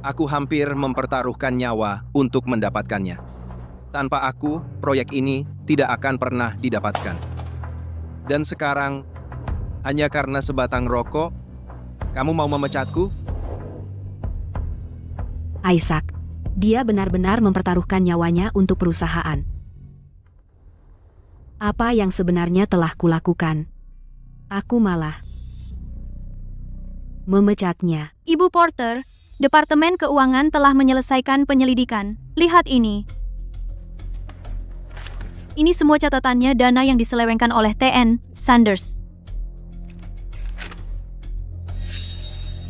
Aku hampir mempertaruhkan nyawa untuk mendapatkannya. Tanpa aku, proyek ini tidak akan pernah didapatkan. Dan sekarang, hanya karena sebatang rokok, kamu mau memecatku? Isaac, dia benar-benar mempertaruhkan nyawanya untuk perusahaan. Apa yang sebenarnya telah kulakukan? Aku malah memecatnya. Ibu Porter, Departemen Keuangan telah menyelesaikan penyelidikan. Lihat ini. Ini semua catatannya dana yang diselewengkan oleh T.N. Sanders.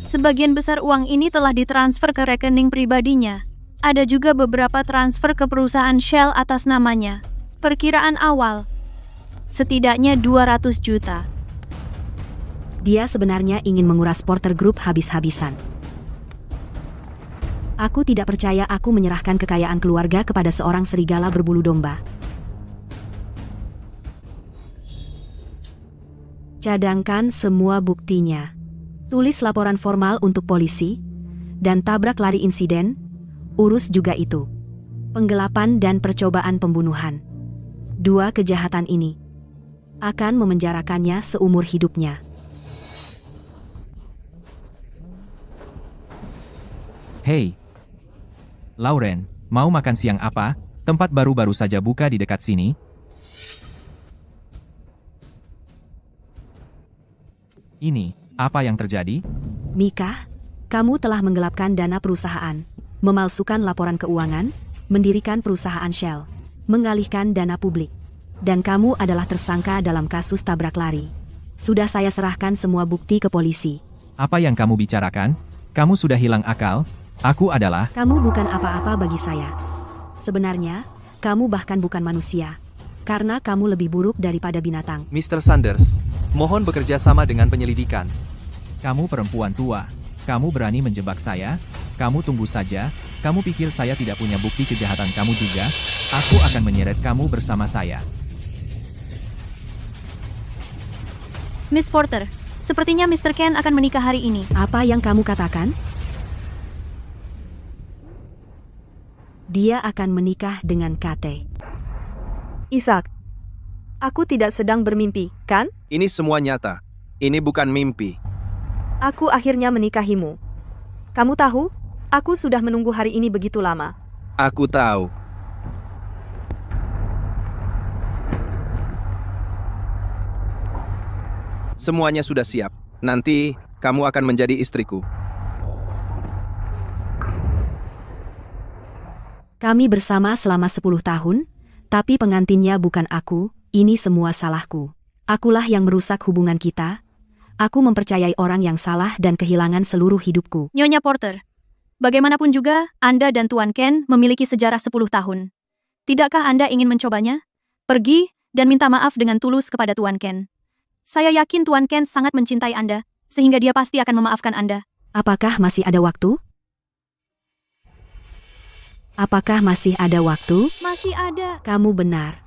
Sebagian besar uang ini telah ditransfer ke rekening pribadinya. Ada juga beberapa transfer ke perusahaan Shell atas namanya. Perkiraan awal, setidaknya 200 juta. Dia sebenarnya ingin menguras Porter Group habis-habisan. Aku tidak percaya aku menyerahkan kekayaan keluarga kepada seorang serigala berbulu domba. Cadangkan semua buktinya. Tulis laporan formal untuk polisi, dan tabrak lari insiden, urus juga itu. Penggelapan dan percobaan pembunuhan. 2 kejahatan ini akan memenjarakannya seumur hidupnya. Hei, Lauren, mau makan siang apa? Tempat baru-baru saja buka di dekat sini. Ini, apa yang terjadi? Mika, kamu telah menggelapkan dana perusahaan, memalsukan laporan keuangan, mendirikan perusahaan Shell, mengalihkan dana publik. Dan kamu adalah tersangka dalam kasus tabrak lari. Sudah saya serahkan semua bukti ke polisi. Apa yang kamu bicarakan? Kamu sudah hilang akal? Aku adalah... Kamu bukan apa-apa bagi saya. Sebenarnya, kamu bahkan bukan manusia. Karena kamu lebih buruk daripada binatang. Mr. Sanders, mohon bekerja sama dengan penyelidikan. Kamu perempuan tua. Kamu berani menjebak saya? Kamu tunggu saja. Kamu pikir saya tidak punya bukti kejahatan kamu juga? Aku akan menyeret kamu bersama saya. Miss Porter, sepertinya Mr. Ken akan menikah hari ini. Apa yang kamu katakan? Dia akan menikah dengan KT. Isaac, aku tidak sedang bermimpi, kan? Ini semua nyata. Ini bukan mimpi. Aku akhirnya menikahimu. Kamu tahu, aku sudah menunggu hari ini begitu lama. Aku tahu. Semuanya sudah siap. Nanti, kamu akan menjadi istriku. Kami bersama selama 10 tahun, tapi pengantinnya bukan aku, ini semua salahku. Akulah yang merusak hubungan kita. Aku mempercayai orang yang salah dan kehilangan seluruh hidupku. Nyonya Porter, bagaimanapun juga, Anda dan Tuan Ken memiliki sejarah 10 tahun. Tidakkah Anda ingin mencobanya? Pergi dan minta maaf dengan tulus kepada Tuan Ken. Saya yakin Tuan Ken sangat mencintai Anda, sehingga dia pasti akan memaafkan Anda. Apakah masih ada waktu? Apakah masih ada waktu? Masih ada. Kamu benar.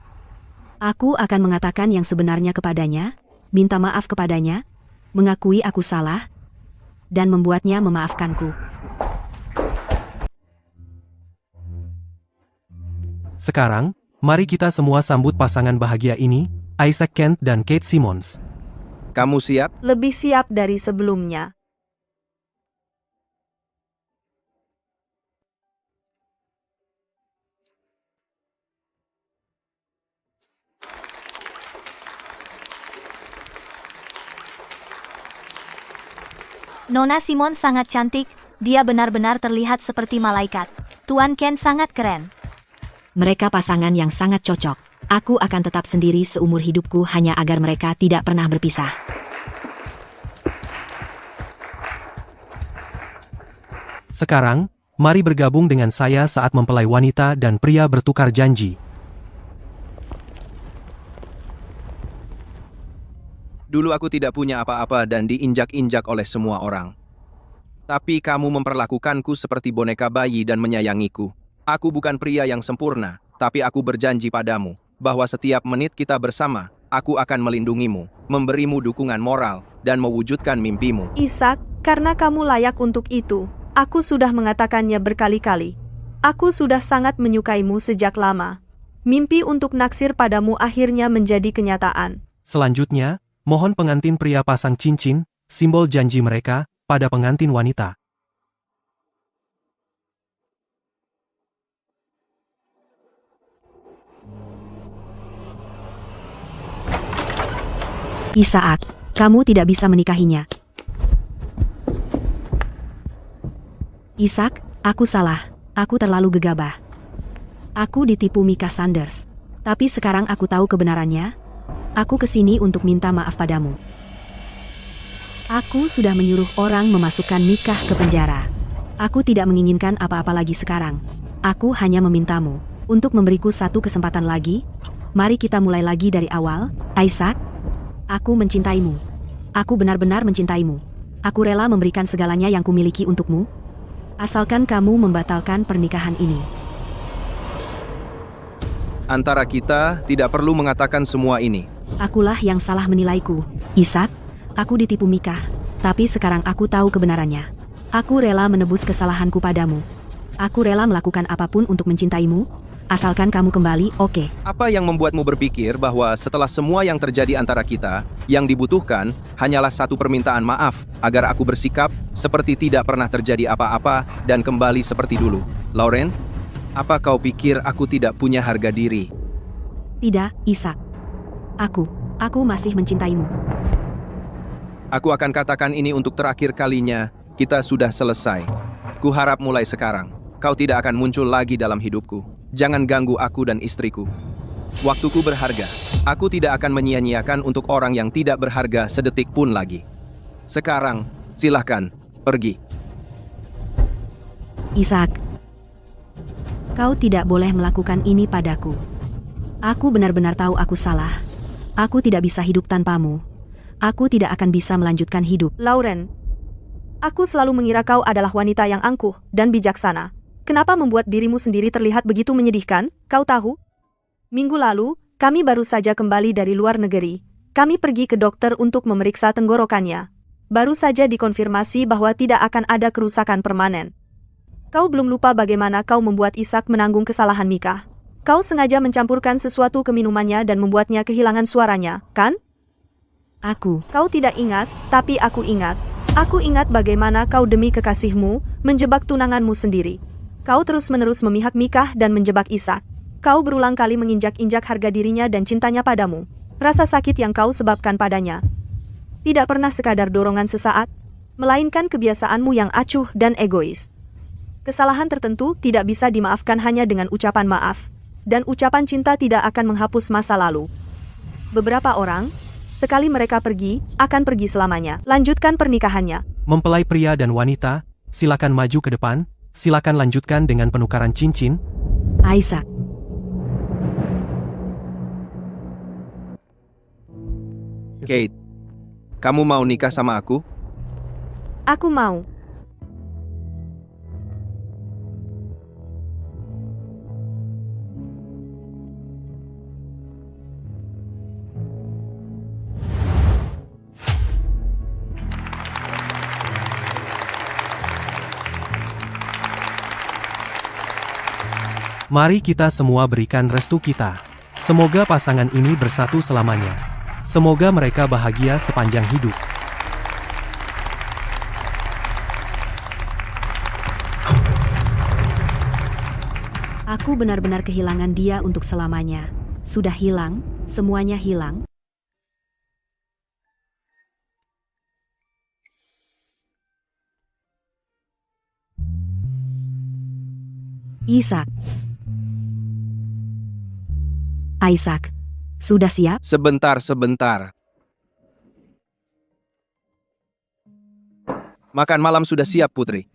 Aku akan mengatakan yang sebenarnya kepadanya, minta maaf kepadanya, mengakui aku salah, dan membuatnya memaafkanku. Sekarang, mari kita semua sambut pasangan bahagia ini, Isaac Kent dan Kate Simmons. Kamu siap? Lebih siap dari sebelumnya. Nona Simon sangat cantik, dia benar-benar terlihat seperti malaikat. Tuan Ken sangat keren. Mereka pasangan yang sangat cocok. Aku akan tetap sendiri seumur hidupku hanya agar mereka tidak pernah berpisah. Sekarang, mari bergabung dengan saya saat mempelai wanita dan pria bertukar janji. Dulu aku tidak punya apa-apa dan diinjak-injak oleh semua orang. Tapi kamu memperlakukanku seperti boneka bayi dan menyayangiku. Aku bukan pria yang sempurna, tapi aku berjanji padamu bahwa setiap menit kita bersama, aku akan melindungimu, memberimu dukungan moral, dan mewujudkan mimpimu. Isaac, karena kamu layak untuk itu. Aku sudah mengatakannya berkali-kali. Aku sudah sangat menyukaimu sejak lama. Mimpi untuk naksir padamu akhirnya menjadi kenyataan. Selanjutnya, mohon pengantin pria pasang cincin, simbol janji mereka, pada pengantin wanita. Isaac, kamu tidak bisa menikahinya. Isaac, aku salah. Aku terlalu gegabah. Aku ditipu Mika Sanders. Tapi sekarang aku tahu kebenarannya. Aku kesini untuk minta maaf padamu. Aku sudah menyuruh orang memasukkan Mika ke penjara. Aku tidak menginginkan apa-apa lagi sekarang. Aku hanya memintamu untuk memberiku satu kesempatan lagi. Mari kita mulai lagi dari awal, Isaac. Aku mencintaimu. Aku benar-benar mencintaimu. Aku rela memberikan segalanya yang kumiliki untukmu. Asalkan kamu membatalkan pernikahan ini. Antara kita tidak perlu mengatakan semua ini. Akulah yang salah menilaiku. Isaac, aku ditipu Mika. Tapi sekarang aku tahu kebenarannya. Aku rela menebus kesalahanku padamu. Aku rela melakukan apapun untuk mencintaimu. Asalkan kamu kembali, oke. Apa yang membuatmu berpikir bahwa setelah semua yang terjadi antara kita, yang dibutuhkan hanyalah satu permintaan maaf agar aku bersikap seperti tidak pernah terjadi apa-apa dan kembali seperti dulu? Lauren, apa kau pikir aku tidak punya harga diri? Tidak, Isaac. Aku masih mencintaimu. Aku akan katakan ini untuk terakhir kalinya, kita sudah selesai. Kuharap mulai sekarang, kau tidak akan muncul lagi dalam hidupku. Jangan ganggu aku dan istriku. Waktuku berharga. Aku tidak akan menyia-nyiakan untuk orang yang tidak berharga sedetik pun lagi. Sekarang, silahkan, pergi. Isaac, kau tidak boleh melakukan ini padaku. Aku benar-benar tahu aku salah. Aku tidak bisa hidup tanpamu. Aku tidak akan bisa melanjutkan hidup. Lauren, Aku selalu mengira kau adalah wanita yang angkuh dan bijaksana. Kenapa membuat dirimu sendiri terlihat begitu menyedihkan? Kau tahu? Minggu lalu, kami baru saja kembali dari luar negeri. Kami pergi ke dokter untuk memeriksa tenggorokannya. Baru saja dikonfirmasi bahwa tidak akan ada kerusakan permanen. Kau belum lupa bagaimana kau membuat Isaac menanggung kesalahan Mika. Kau sengaja mencampurkan sesuatu ke minumannya dan membuatnya kehilangan suaranya, kan? Kau tidak ingat, tapi aku ingat. Aku ingat bagaimana kau demi kekasihmu, menjebak tunanganmu sendiri. Kau terus-menerus memihak Mika dan menjebak Isaac. Kau berulang kali menginjak-injak harga dirinya dan cintanya padamu. Rasa sakit yang kau sebabkan padanya tidak pernah sekadar dorongan sesaat, melainkan kebiasaanmu yang acuh dan egois. Kesalahan tertentu tidak bisa dimaafkan hanya dengan ucapan maaf, dan ucapan cinta tidak akan menghapus masa lalu. Beberapa orang, sekali mereka pergi, akan pergi selamanya. Lanjutkan pernikahannya. Mempelai pria dan wanita, silakan maju ke depan, silakan lanjutkan dengan penukaran cincin. Isaac. Kate, kamu mau nikah sama aku? Aku mau. Mari kita semua berikan restu kita. Semoga pasangan ini bersatu selamanya. Semoga mereka bahagia sepanjang hidup. Aku benar-benar kehilangan dia untuk selamanya. Sudah hilang, semuanya hilang. Isaac. Isaac, sudah siap? Sebentar. Makan malam sudah siap, Putri.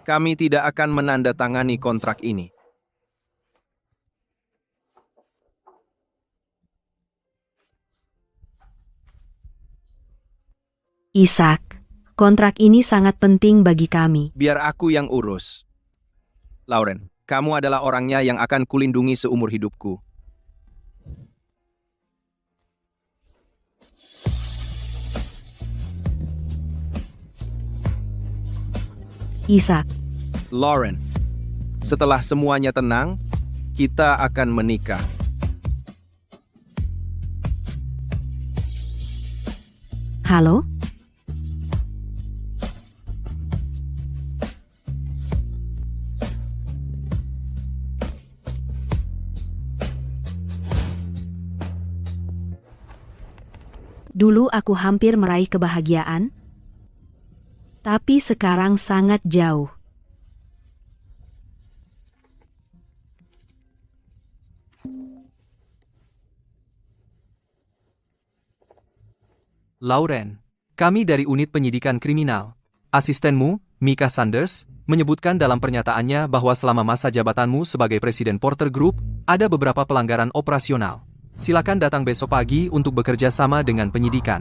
Kami tidak akan menandatangani kontrak ini. Isaac, kontrak ini sangat penting bagi kami. Biar aku yang urus. Lauren, kamu adalah orangnya yang akan kulindungi seumur hidupku. Isaac. Lauren, setelah semuanya tenang, kita akan menikah. Halo? Dulu aku hampir meraih kebahagiaan, tapi sekarang sangat jauh. Lauren, kami dari unit penyidikan kriminal. Asistenmu, Mika Sanders, menyebutkan dalam pernyataannya bahwa selama masa jabatanmu sebagai Presiden Porter Group, ada beberapa pelanggaran operasional. Silakan datang besok pagi untuk bekerja sama dengan penyidikan.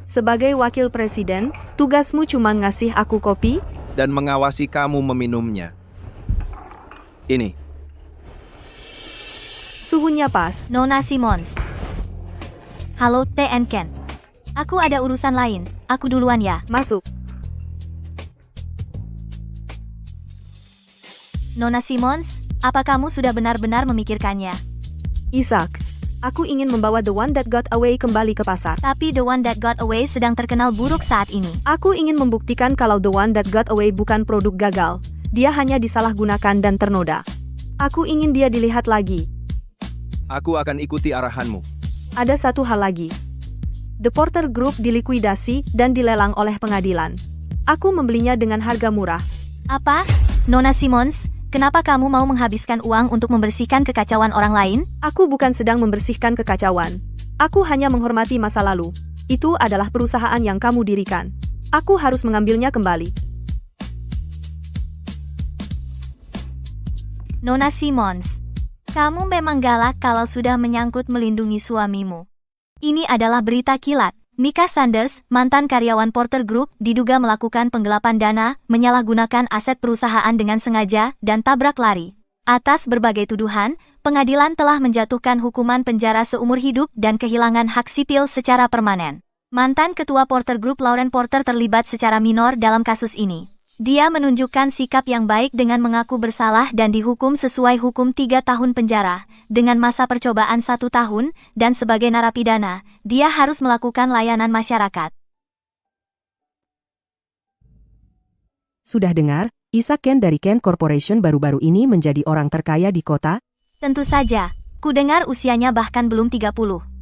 Sebagai wakil presiden, tugasmu cuma ngasih aku kopi dan mengawasi kamu meminumnya. Ini. Suhunya pas. Nona Simmons. Halo, T and Ken. Aku ada urusan lain. Aku duluan ya. Masuk. Nona Simmons, apa kamu sudah benar-benar memikirkannya? Isaac, aku ingin membawa The One That Got Away kembali ke pasar. Tapi The One That Got Away sedang terkenal buruk saat ini. Aku ingin membuktikan kalau The One That Got Away bukan produk gagal. Dia hanya disalahgunakan dan ternoda. Aku ingin dia dilihat lagi. Aku akan ikuti arahanmu. Ada satu hal lagi. The Porter Group dilikuidasi dan dilelang oleh pengadilan. Aku membelinya dengan harga murah. Apa? Nona Simmons, kenapa kamu mau menghabiskan uang untuk membersihkan kekacauan orang lain? Aku bukan sedang membersihkan kekacauan. Aku hanya menghormati masa lalu. Itu adalah perusahaan yang kamu dirikan. Aku harus mengambilnya kembali. Nona Simmons, kamu memang galak kalau sudah menyangkut melindungi suamimu. Ini adalah berita kilat. Mika Sanders, mantan karyawan Porter Group, diduga melakukan penggelapan dana, menyalahgunakan aset perusahaan dengan sengaja, dan tabrak lari. Atas berbagai tuduhan, pengadilan telah menjatuhkan hukuman penjara seumur hidup dan kehilangan hak sipil secara permanen. Mantan ketua Porter Group Lauren Porter terlibat secara minor dalam kasus ini. Dia menunjukkan sikap yang baik dengan mengaku bersalah dan dihukum sesuai hukum 3 tahun penjara, dengan masa percobaan 1 tahun, dan sebagai narapidana, dia harus melakukan layanan masyarakat. Sudah dengar, Isaac Ken dari Ken Corporation baru-baru ini menjadi orang terkaya di kota? Tentu saja, ku dengar usianya bahkan belum 30.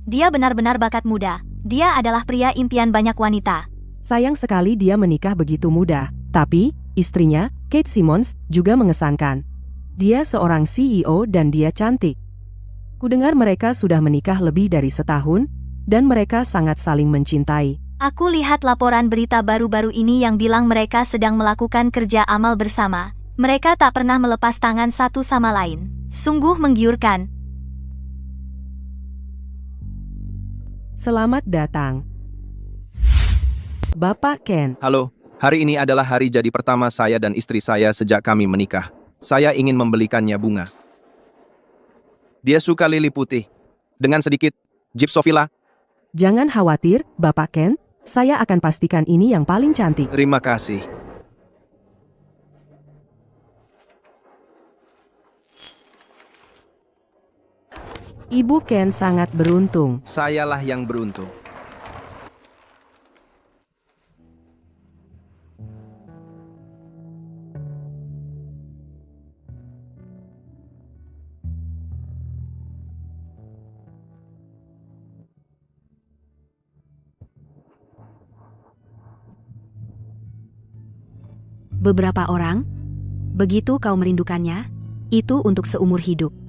Dia benar-benar bakat muda. Dia adalah pria impian banyak wanita. Sayang sekali dia menikah begitu muda. Tapi, istrinya, Kate Simmons, juga mengesankan. Dia seorang CEO dan dia cantik. Kudengar mereka sudah menikah lebih dari setahun, dan mereka sangat saling mencintai. Aku lihat laporan berita baru-baru ini yang bilang mereka sedang melakukan kerja amal bersama. Mereka tak pernah melepas tangan satu sama lain. Sungguh menggiurkan. Selamat datang, Bapak Ken. Halo, hari ini adalah hari jadi pertama saya dan istri saya sejak kami menikah. Saya ingin membelikannya bunga. Dia suka lili putih. Dengan sedikit gypsophila. Jangan khawatir, Bapak Ken. Saya akan pastikan ini yang paling cantik. Terima kasih. Ibu Ken sangat beruntung. Sayalah yang beruntung. Beberapa orang, begitu kau merindukannya, itu untuk seumur hidup.